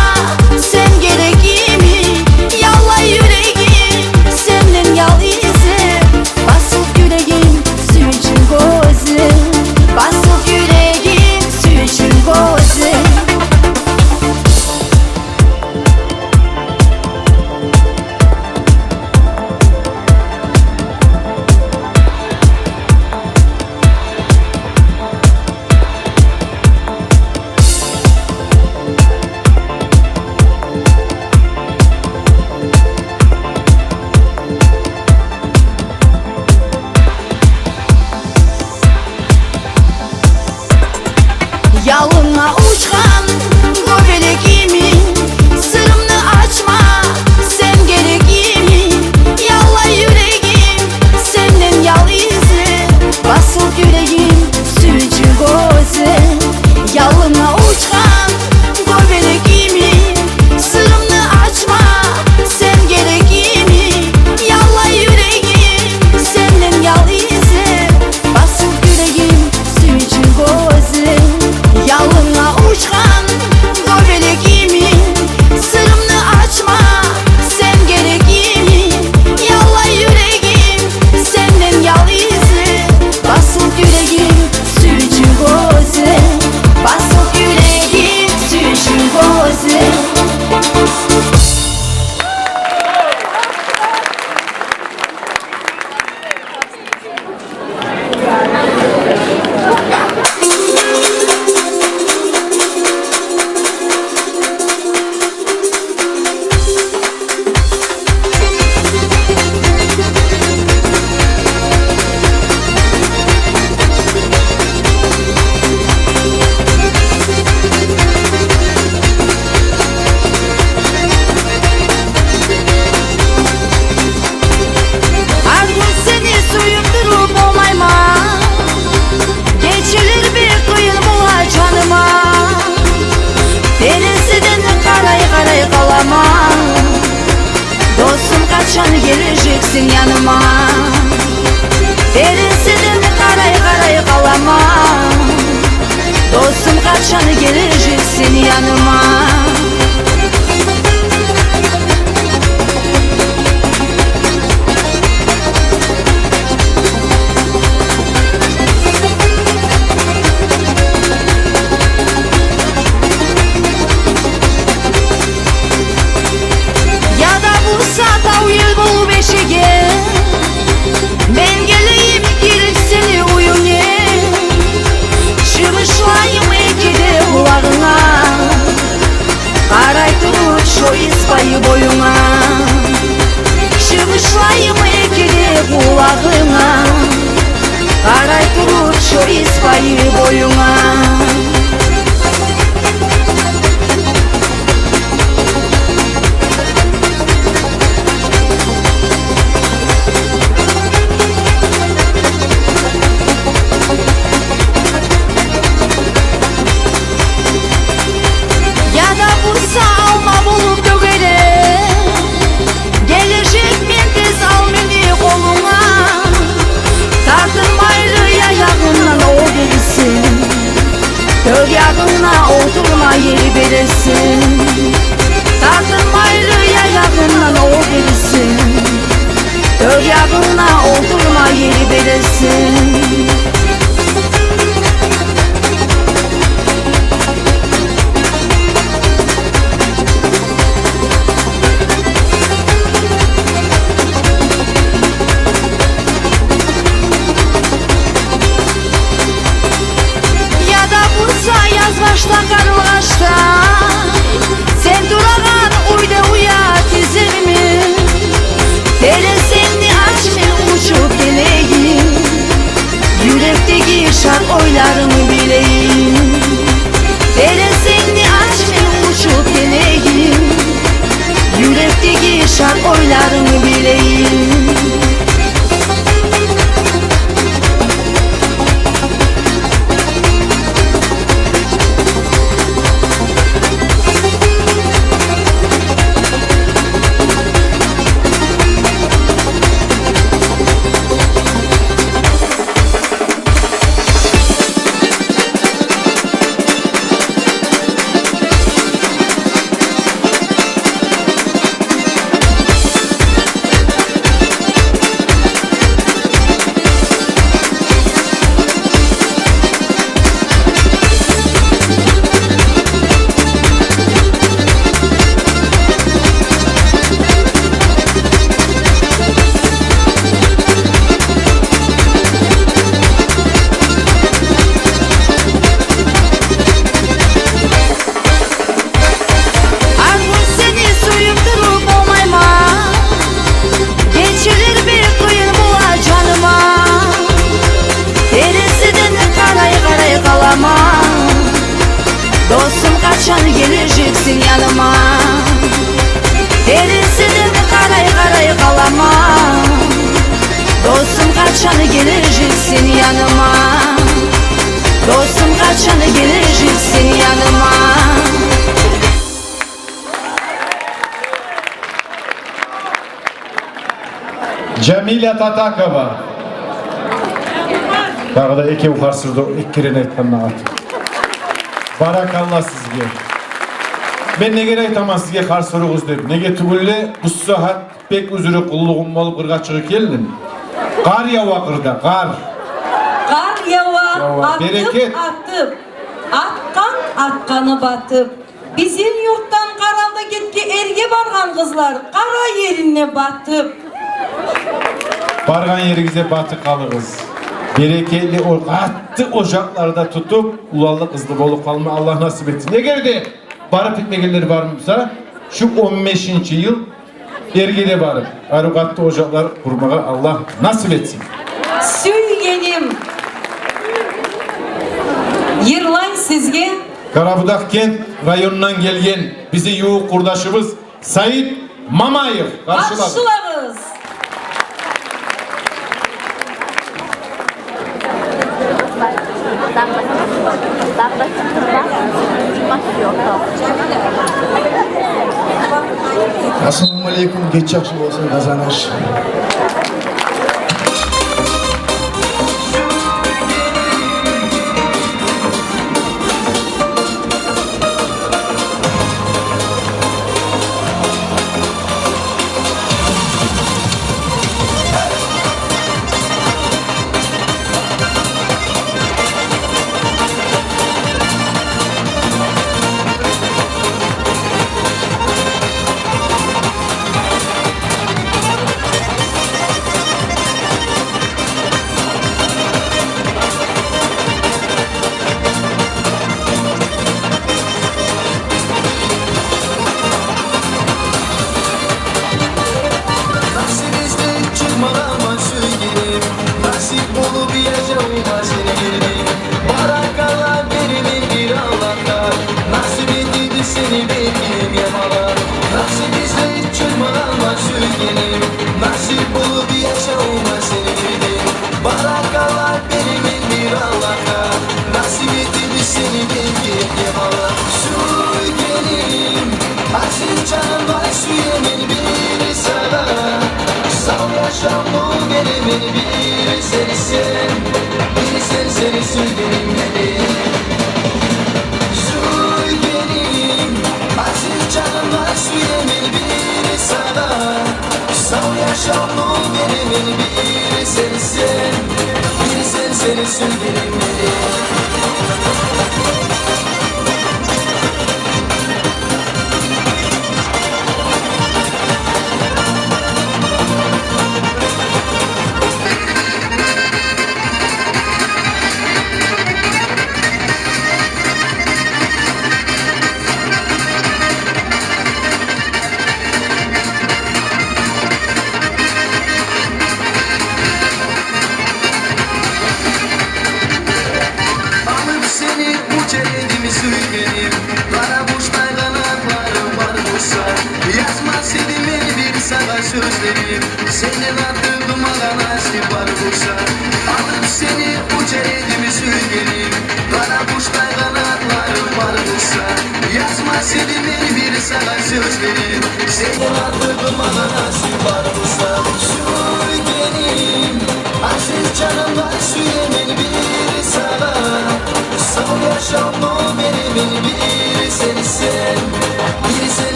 sen gereğimin Yalla yüreğim senden yal izle Basıp yüreğim süncü gözü Basıp yüreğim süncü gözü kaçan geleceksin yanıma. Derisinden karay karay kalama. Dostum kaçan geleceksin yanıma. Ben geleyim girip seni uyuye. Çımışlayım ekide kulağına. Karay durur şu ispayı boyuna. Çımışlayım ekide kulağına. Karay durur şu ispayı boyuna. Kör yağına oturma yeri verirsin. Tartılmaylıya yakından o verirsin. Kör yağına oturma yeri verirsin. Başta karılaşta sen durağan uyda uyat izimi. Teresini açın uçup geleyim. Yürekteki şark oylarımı bileyim. Teresini açın uçup geleyim. Yürekteki şark oylarımı bileyim. Dostum kaçan geleceksin yanıma. Derisinden karay karay kalama. Dostum kaçan geleceksin yanıma. Dostum kaçan geleceksin yanıma. Cemile Tatakova. Tағы да екеу қарсырды еккерен айтқанына аты. Barakallah sizge. Ben neге айтаман sizge қарсы ұрығыз деп. Неге түгілі бұл сағат пек үзірі құллығым болып қырға шығы келдім. Қар яуа қырда, қар. Қар яуа, Берекет. атып, атқан, атқаны батып. Bizim yurttan Qaralda ketke erge bargan kızlar, Qara yerine batıp. Bargan yerinize batı kalırız. Bereketli o katlı ocaklarda tutup ulallı kızlı bolup kalma Allah nasip etsin. Ne geldi? Barıp gitmeyenleri var mıysa şu 15. yıl ergede barıp arukatlı ocaklar kurmağa Allah nasip etsin. Söyleyelim. Yırlay sizge. Karabudak kent rayonundan gelgen bizi yuğu kurdaşımız Sait Mamayev karşıladı. Karşılarız. Başlıyor. Assalamu alaikum, geç yaxşı olsun kazanış.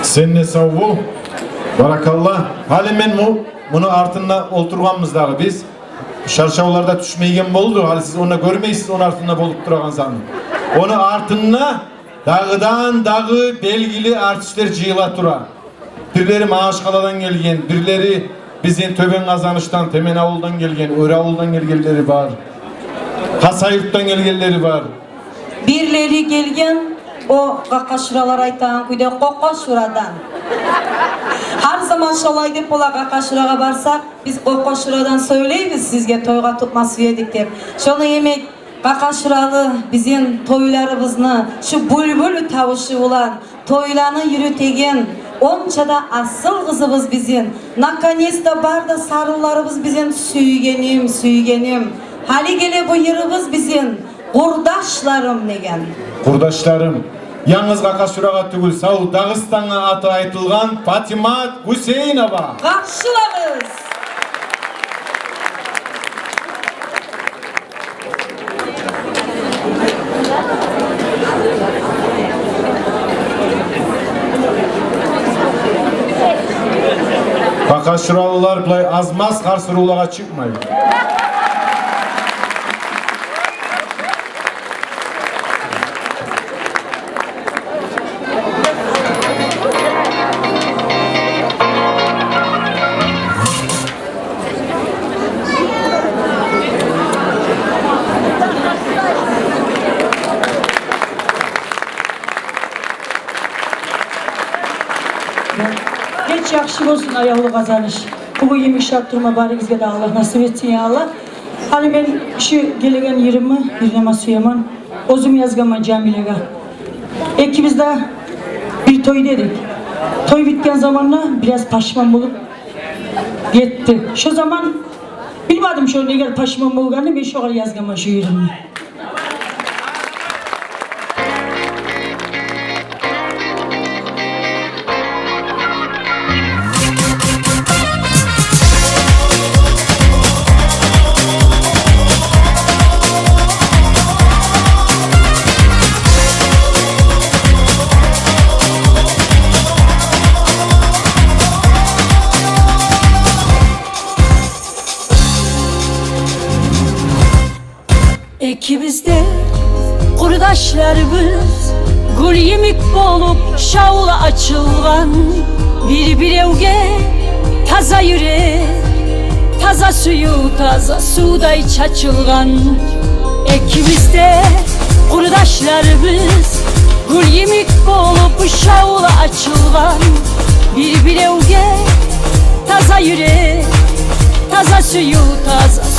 Sen ne sağ bol. Barakallah. Hali men bunu artında olturganmızdağı biz. Şarşavlarda düşmeygen boldu. Hali siz onu görmeysiz, onun artında bolup duragan sandım. Onu artında Dağıdan dağı belgili artistler jıyıla tura. Birleri Maaşkaladan gelgen, birleri bizim Töben Kazanış'tan, Temen Avul'dan gelgen, Öre Avul'dan gelgenleri var. Kasayurt'tan gelgenleri var. Birleri gelgen o Qaqaşuralar aytan kuyda Qoqoşuradan. Her zaman şolay dep ola Qaqaşuraga barsak, biz Qoqoşuradan söyleybiz sizge toyga tutması yedik dep. Şonu emek Qaqaşuralı bizim toylarımızını, şu bülbül tavışı olan toylarını yürütegen, onçada asıl kızımız bizim. Nakanyesta barda sarılarımız bizim süygenim. Hali gele bu yırımız bizim. Kurdaşlarım degen. Kurdaşlarım, yalnız Qaqaşuraga tügül Sağ Dağıstan'a atı aytılgan Fatimat Hüseyinova. Karşılarız. Qaqaşuralılar bulay azmaz karşı ulağa çıkmayın. Geç yakşı olsun ayağlı kazanış. Bu yemek şarttırma bari bizge de Allah nasip etsin ya Allah. Hani ben şu gelegen yerimi bir nama suyaman. Ozum yazgaman Camile'ga. İkimiz de bir toy dedik. Toy bitken zamanla biraz paşman bulup yetti. Şu zaman bilmedim şu ne kadar paşman bulganı ben şu kadar yazgaman şu yerimi. İkimiz de kurdaşlarımız gül yemek bolup şavla açılgan. Bir evge taza yürek, taza suda iç açılgan. İkimiz de kurdaşlarımız gül yemek bolup şavla açılgan. Bir evge taza yürek, taza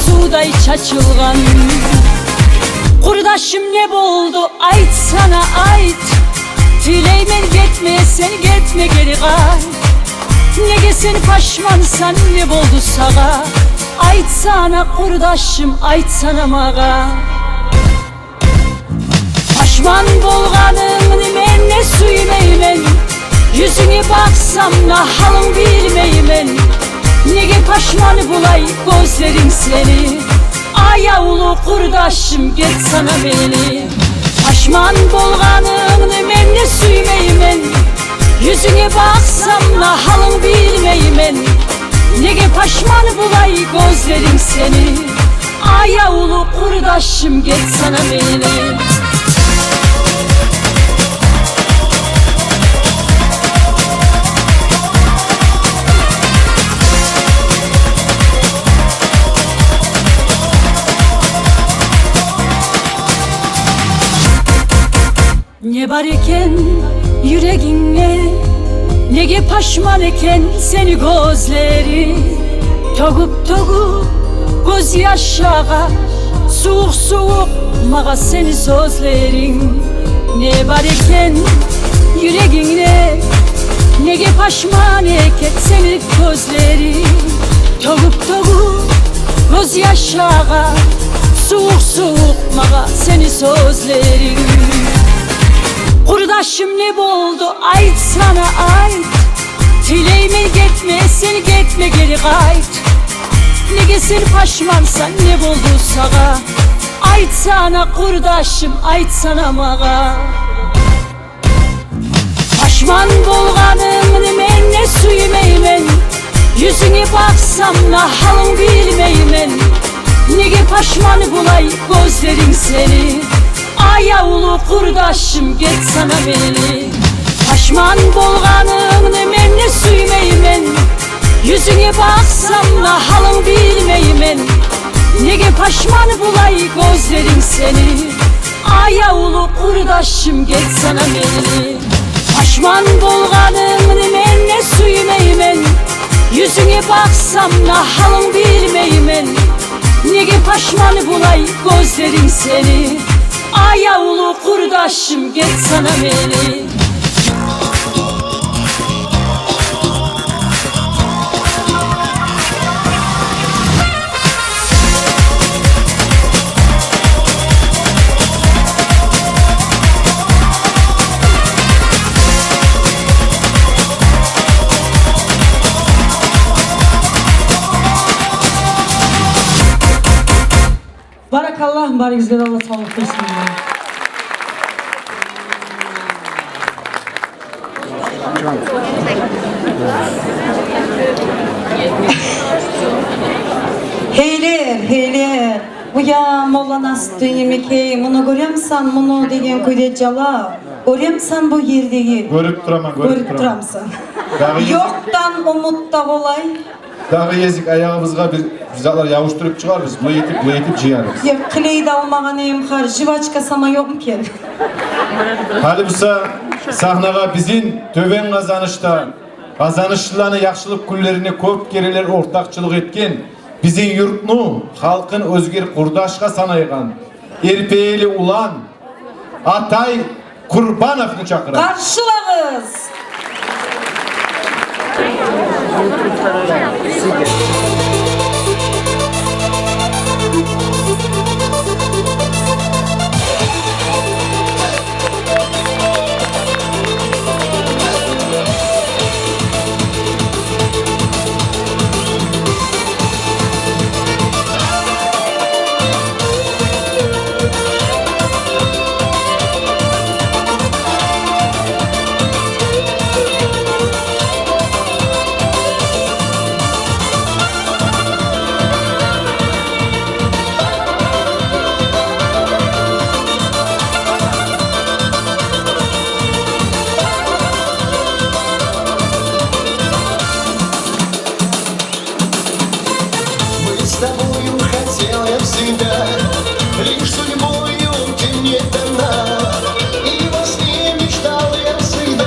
suda iç açılgan. Kurdaşım ne buldu ait sana ait. Tileymen gitme sen gitme geri kay. Ne gelsin paşmansan ne buldu sağa. Ait sana kurdaşım ait sana mağa. Paşman bolganım men ne suymeymen. Yüzüne baksam na halın bilmeymen. Nege paşmanı bulay gözlerim seni. Ayavulu kurdaşım get sana beni. Paşman bolganım men ne suymeymen. Yüzüne baksam na halın bilmeymen. Nege paşmanı bulay gözlerim seni. Ayavulu kurdaşım get sana beni. Ne var eken yüreğinle, nege paşman eken seni gözleri. Togup göz yaşağa, soğuk mağa seni sözlerin. Ne var eken yüreğinle, nege paşman eken seni gözleri. Togup göz yaşağa, soğuk mağa seni sözlerin. Kurdaşım ne buldu ait sana ait. Tileyme gitme sen gitme geri kayt. Ne gelsin paşmansan ne buldu sağa. Ait sana kurdaşım ait sana mağa. Paşman bolganım men ne suymeymen. Yüzüne baksam na halın bilmeymen. Nege paşmanı bulay gözlerim seni. Aya ulu kurdaşım get sana beni. Paşman bolganını menne süymeymen. Yüzüne baksam da halın bilmeymen. Nege paşman bulay gözlerim seni. Aya ulu kurdaşım get sana beni. Paşman bolganını menne süymeymen. Yüzüne baksam da halın bilmeymen. Nege paşman bulay gözlerim seni. Aya ulu kurdaşım get sana beni. Barakallah, barizler Allah sağlık versin. Heyler. Bu ya Molla Nasrüddin Yemekey, bunu görüyorsan bunu degen köyde jala. Görüyorsan bu yerdegi. Görüp duraman, Görüp duramsan. Dağı yezik, Yoktan umutta olay. dağı yezik ayağımızga bir güzeller yavuşturup çıkarırız. Bu yetip jiyarız. Ya kleydi almagan emkar, jivaçka sama yok mu ki? Hali busa sahnaga bizin töven kazanışlarını yakşılık küllerini köp gereler ortakçılık etken bizin yurtnu halkın özgür kurdaşka sanaygan erpeyeli ulan Atay Kurbanov'nu çakıran. Karşılağız. С тобою хотел я всегда, лишь судьбою ты мне дана. И во сне мечтал я всегда,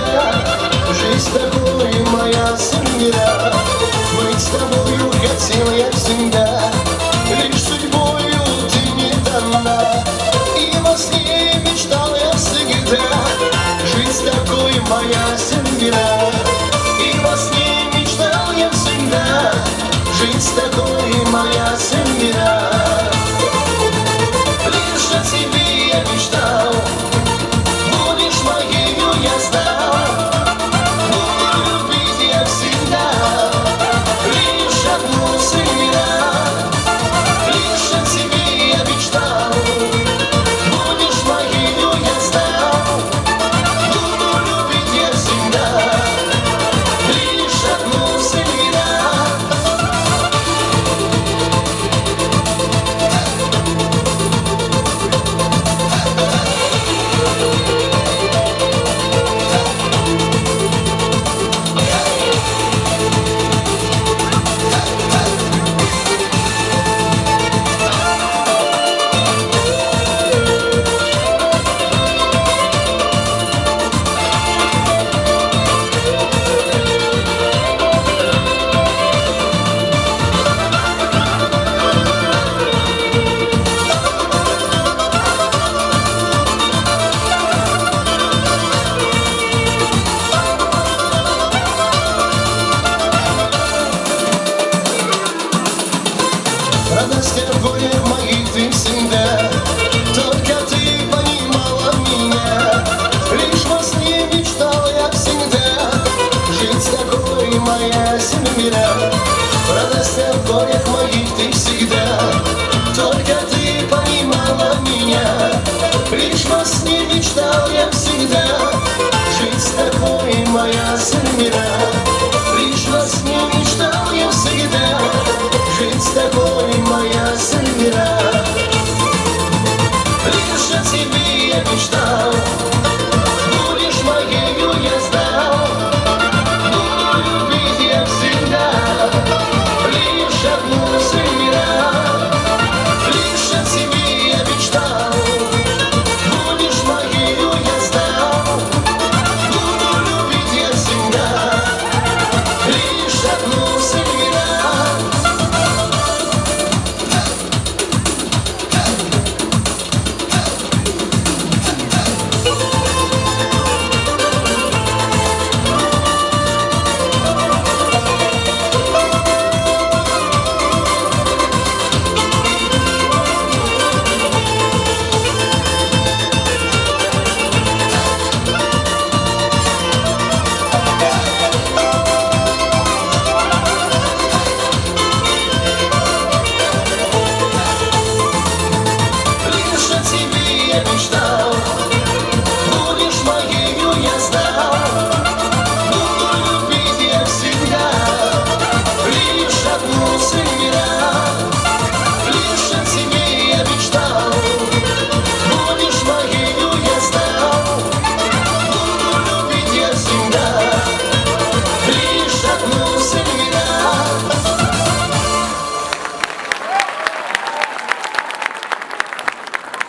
жизнь такой моя судьба. Быть с тобою хотел я всегда, лишь судьбою ты мне дана. И во сне мечтал я всегда, жизнь такой моя судьба. И во сне мечтал я всегда, жизнь такой моя судьба. Лишь о тебе я мечтал, будешь моею, я знал. Буду любить я всегда, лишь одну себя. Лишь о тебе я мечтал, будешь моею, я знал. Буду любить я всегда, лишь одну себя. Радость в горе моих ты всегда, только ты понимала меня. Лишь во сне мечтал я всегда, жить с такой моя семья. Радость в горях моих ты всегда, только ты понимала меня. Лишь во сне мечтал я всегда, жить с такой моя семья. Лишь во сне мечтал я всегда, жить с тобой моя семья.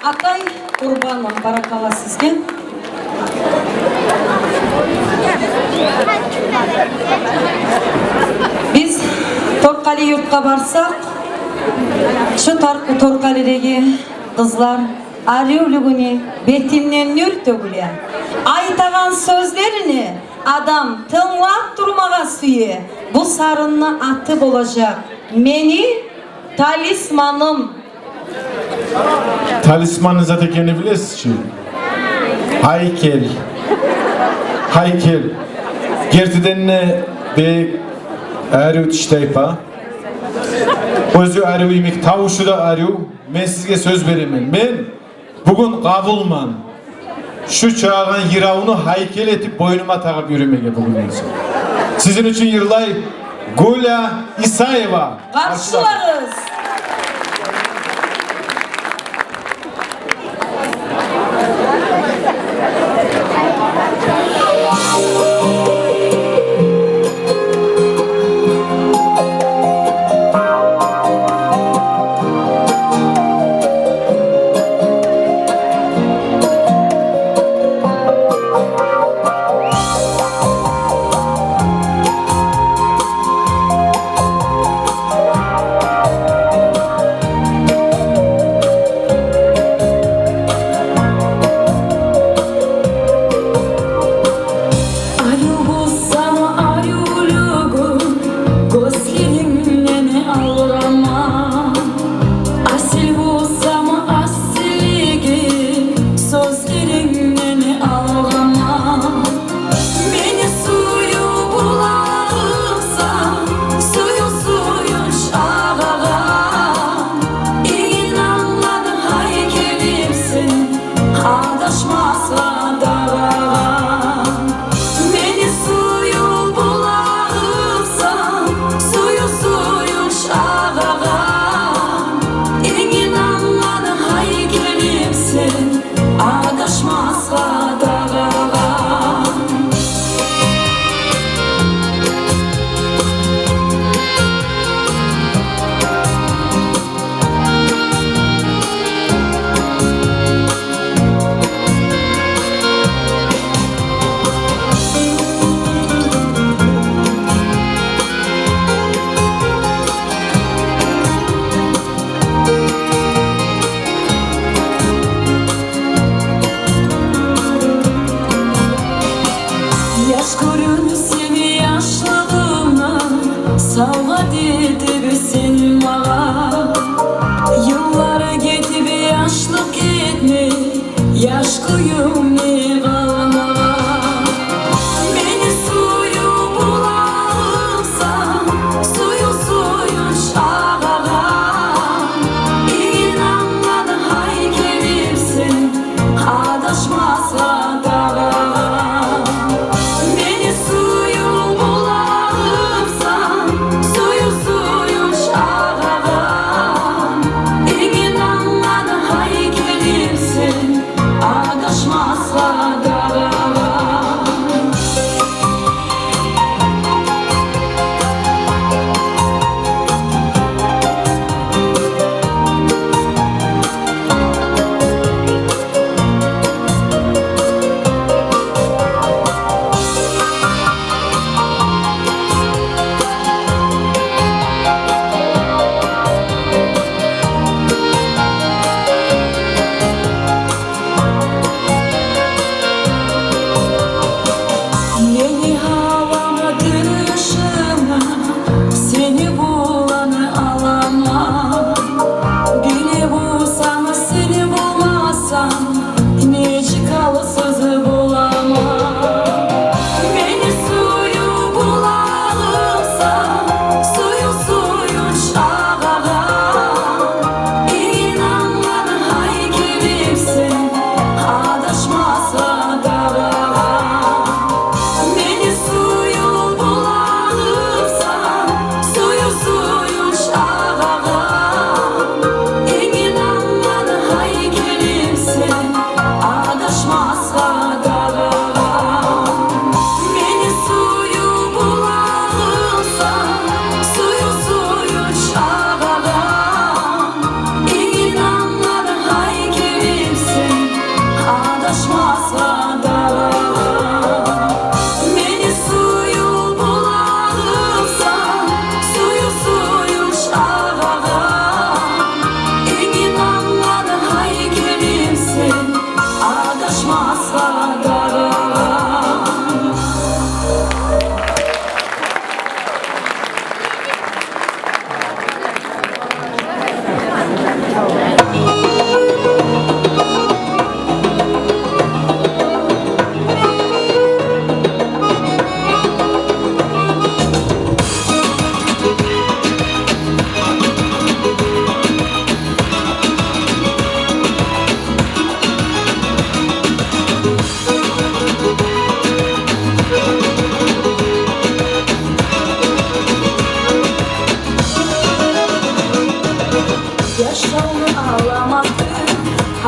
Атай Урбанов, баракалла сизге. Biz Торқали yurtқа барсақ, şu Торқалидегі қызлар арюлігіне бетінен нүр төгіле. Айтаған сөздеріне адам тыңлап тұрмаға сүйе. Бұл сарынны аты болacak. Meni talismanım. Talismanınız ekeni bilesiz ki. Haykel. Haykel. Gertiden ne beyik arı tişteypa. Özü arı imek tavuşu da arı. Ben sizge söz veremem. Ben bugün kabulman. Şu çağın yiravunu haykel etip boynuma takıp yürümeye bugün. Sizin için yırlay Gula İsayeva. Karşılarız.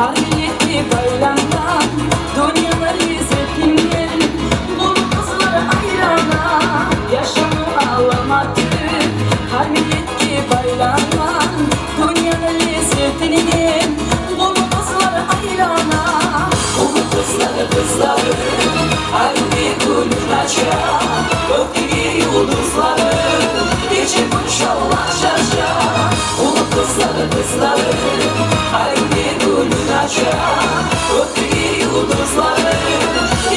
Harbiyetti bayramdan, dünyalar izzettinden, bu kızlar ayrana, yaşamı ağlamadı. Harbiyetti bayramdan, dünyalar izzettinden, bu kızlar ayrana. Bu kızları, harbi gülün açar, gökteki yıldızları, içi kuşağlar şaşar. Bu kızları, harbi gülün açar, gökteki yıldızları,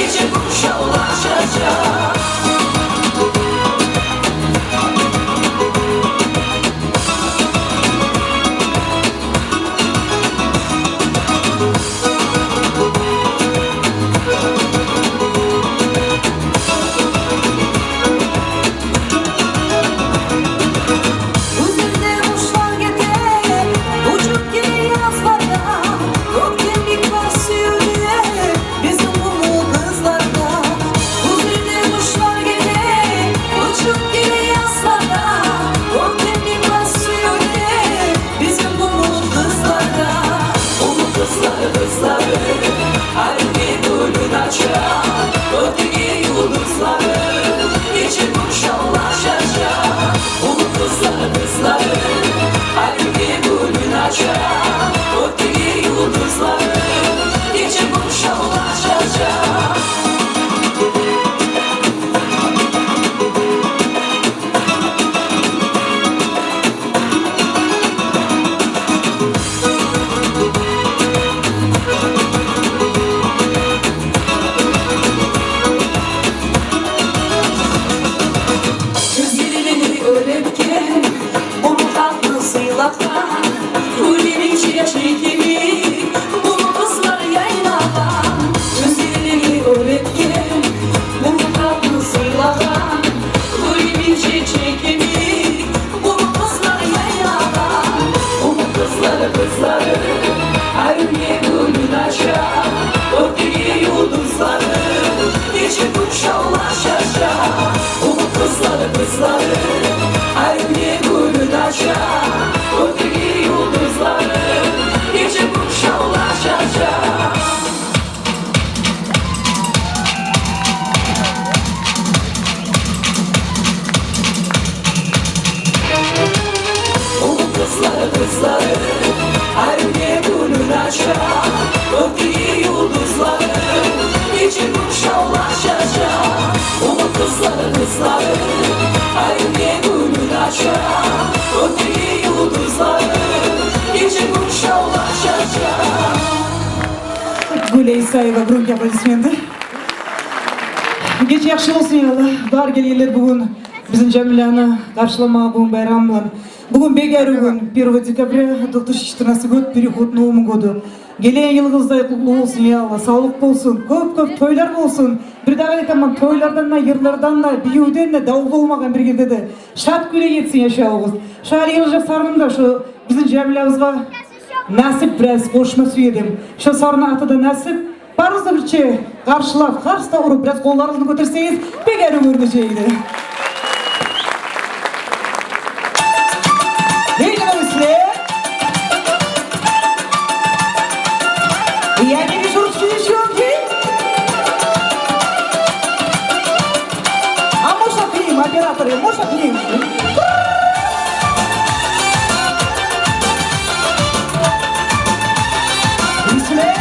içi kuşağlar şaşar. Güley Sayıva, gurur aplodismenti. Geç yaxşı olsun yalla. Bar gelýärler bugün bizim Jamilany karşılama bugün bayram bilen. Bugün begär gün 1 dekabr 2014 gод переход новому году. Gelen yılınızda kutlu olsun yalla. Sağlık bolsun. Köp toylar bolsun. Bir daha aytaman toylardan da, yırlardan da, biyuden de dav bolmagan bir yerde de şat güle yetsin yaşabız. Şar yılca sarmında şu bizim Jamilabızga nasip biraz koşma süyedim. Şu sarına atıda nasip. Barınızda birçe karşılap, karşıda urup biraz kollarınızı götürseniz begär ömürlüceydi. Değil mi misle? Yani bir soru çıkıyor ki? Ama şakayım, operatörüm, o şakayım. Misle?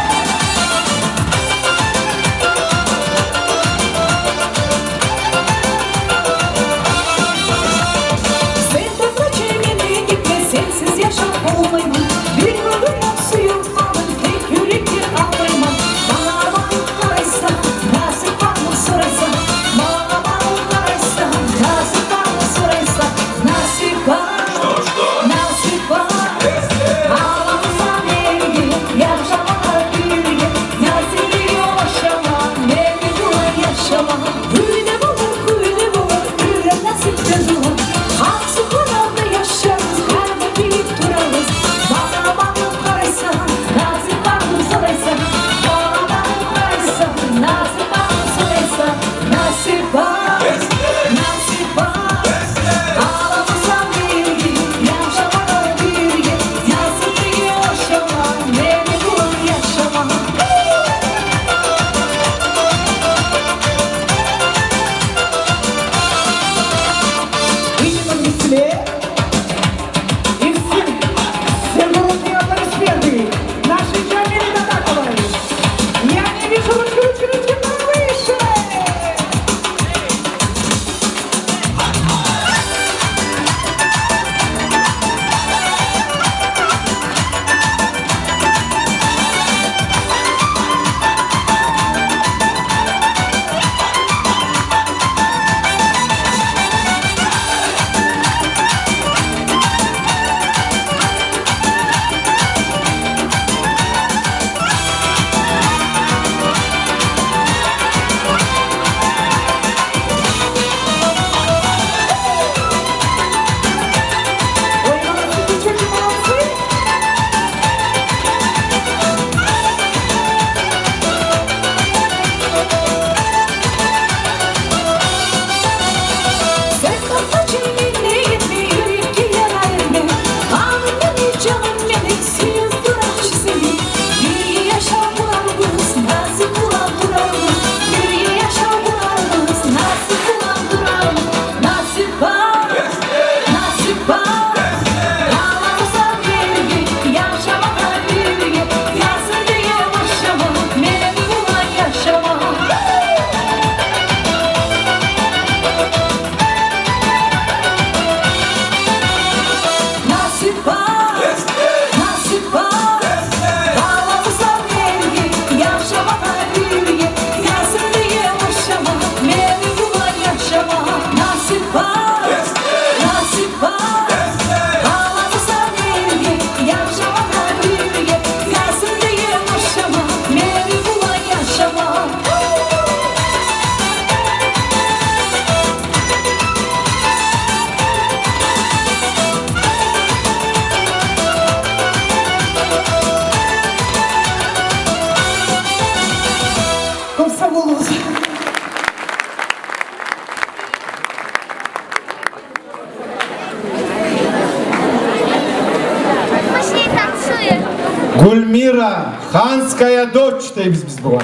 Gulmira Khanskaya Doç deymiz biz buğa.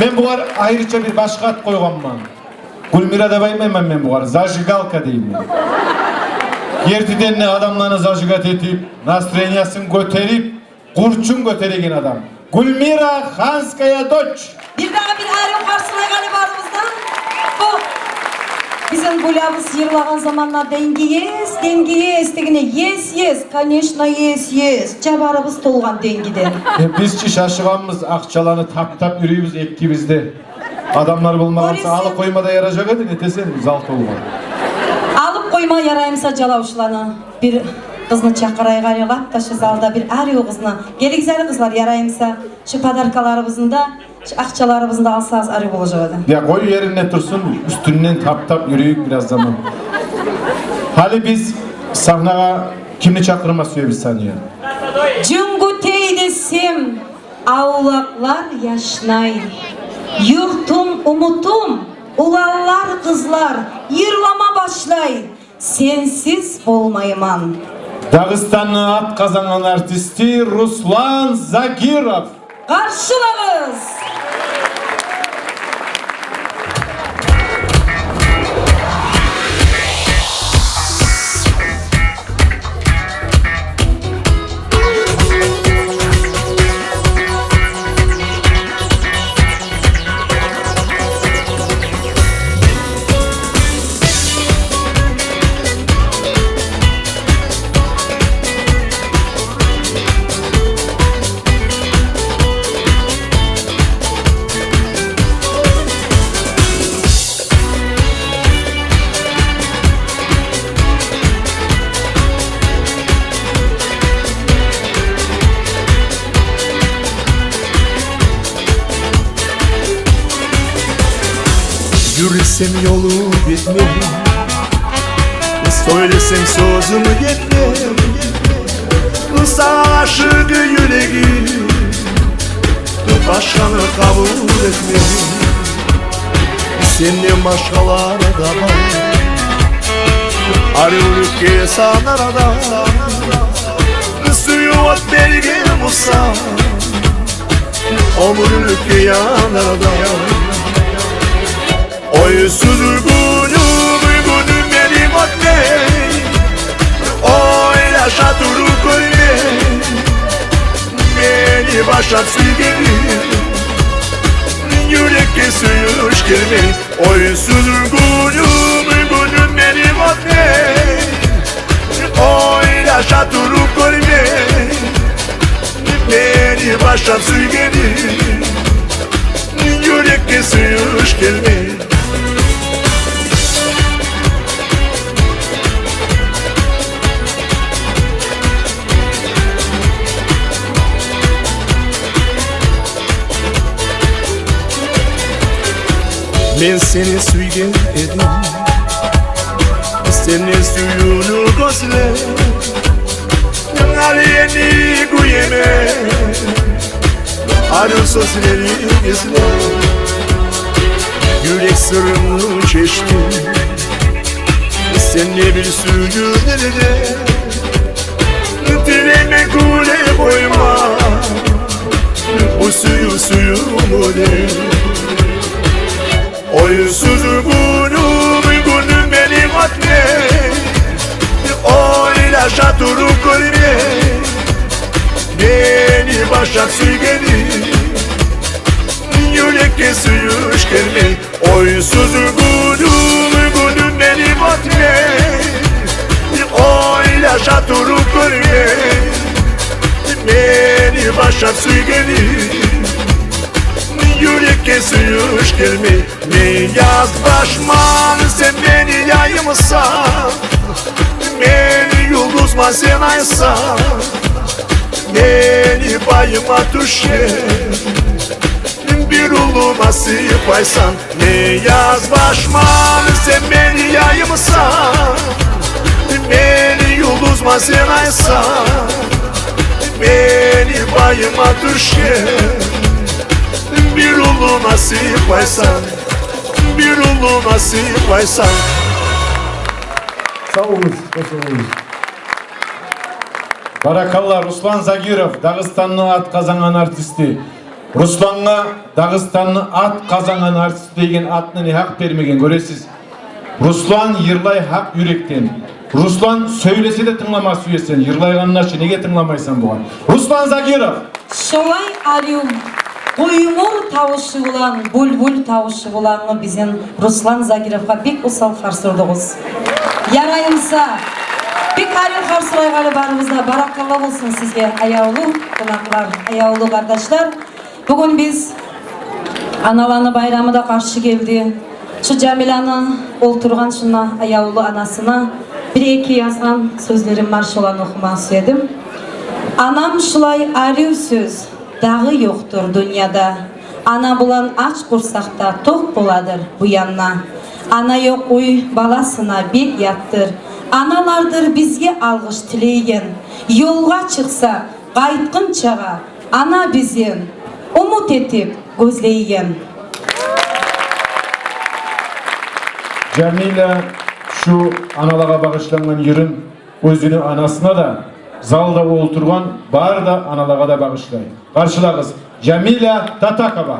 Men buğar ayrıca bir başka at koyganman. Gulmira da baymayman men buğar. Zajigalka deyim men. Yertidenli adamlarını zajigat etip, Nasreniyasın göterip, kurçun göteregen adam. Gulmira Khanskaya Doç. Bir daha bir ayrım karşılay galibarımızdan. Bu bizim gulabız yırlağın zamanlar dengi yes degine yes, конечно yes. Jabarımız tolgan dengiden. Bizçi şaşıganmız, akçalarını tap yürüyübüz ekibizde. Adamlar bulmalarsa alıp koymada yarayacak edin, etesen zalt olma. Alıp koyma yarayımsa calavuşlarını. Bir kızını çakıraya gariyalap da şu zalda bir arıyor kızını. Geli güzel kızlar yarayımsa şu padarkalarımızın da şu akçalarımızın da alsanız arıyor olacak. Ya koy yerine dursun, üstünden tap yürüyük biraz zaman. Hali biz sahnaya kimni çakırma suya bir saniye. Cüngütey desem avlaklar yaşnay. Yurtum umutum, ulallar kızlar, yırlama başlay. Sensiz olmayman. Dağıstanlı at kazanan artisti Ruslan Zagirov. Karşılarız. Yürüsem yolu bitmem, söylesem sözümü yetmem. Sana aşık yüreğim, başkanı kabul etmem. Senden başkaları da var, arıyorum ki sana da. Suyu at belgem olsa, omurluk yanarda. Oysuz günüm benim atmey, oyla şaturu koyme, beni başa sürgelim, yürek kesiymiş gelme. Oysuz günüm benim atmey, oyla şaturu koyme, beni başa sürgelim, yürek kesiymiş gelme. Ben seni suygen edim, senin suyunu gözle, aliyeni kuyeme, arı sözleri izle. Yürek sırrını çeşti, sen ne bir suyu nerede, dileme kule koyma, bu suyu mu de. Oysuz günüm benim atmey, oyla şaturu koyme, beni başak sürgelim, yürek kesiymiş gelme. Oysuz günüm benim atmey, oyla şaturu koyme, beni başak sürgelim, yürek kesiymiş gelme. Ne yaz başman sen beni yayımsan, beni yıldızman sen aysan, beni bayıma düşer, bir ulu nasip aysan. Ne yaz başman sen beni yayımsan, beni yıldızman sen aysan, beni bayıma düşer, bir ulu nasip aysan, bir ulu nasip aysan. Sağ olun. Hoş olun. Баракалла, Руслан Загиров, Дагыстанның ат казанган артисти. Русланга Дагыстанның ат казанган артисти деген атны хак бермеген, көресиз. Руслан йырлай хак юректен. Руслан сөйлесе де тыңламас үйесен, йырлайганначы неге тыңламайсан буган? Руслан Загиров. Шолай арюм, куймур табышы булан, булбул табышы буланны биздин Руслан Загировга бек усал карсырдыгыз. Ярайымса, бек арю карсырайгалы барыбызда баракалла болсун сизге, аяулуу кунаклар, аяулуу кардаштар. Бүгүн биз аналаны байрамы да каршы келди. Şu Jamilаны олтурган шуна аяулуу анасына bir-iki yazgan sözlerim var şolan okuması edim. Anam şulay arıyorsuz, dağı yoktur dünyada. Ana bulan aç kursakta tok buladır bu yanına. Ana yok uy balasına bir yattır. Analardır bizge algış tileygen. Yolga çıksa qaytkın çağa. Ana bizim umut etip gözleygen. Jamila şu analaga bağışlangan yürün özünü anasına da zalda olturgan bar da analaga da bağışlayın. Karşılağız Jamila Tatakova.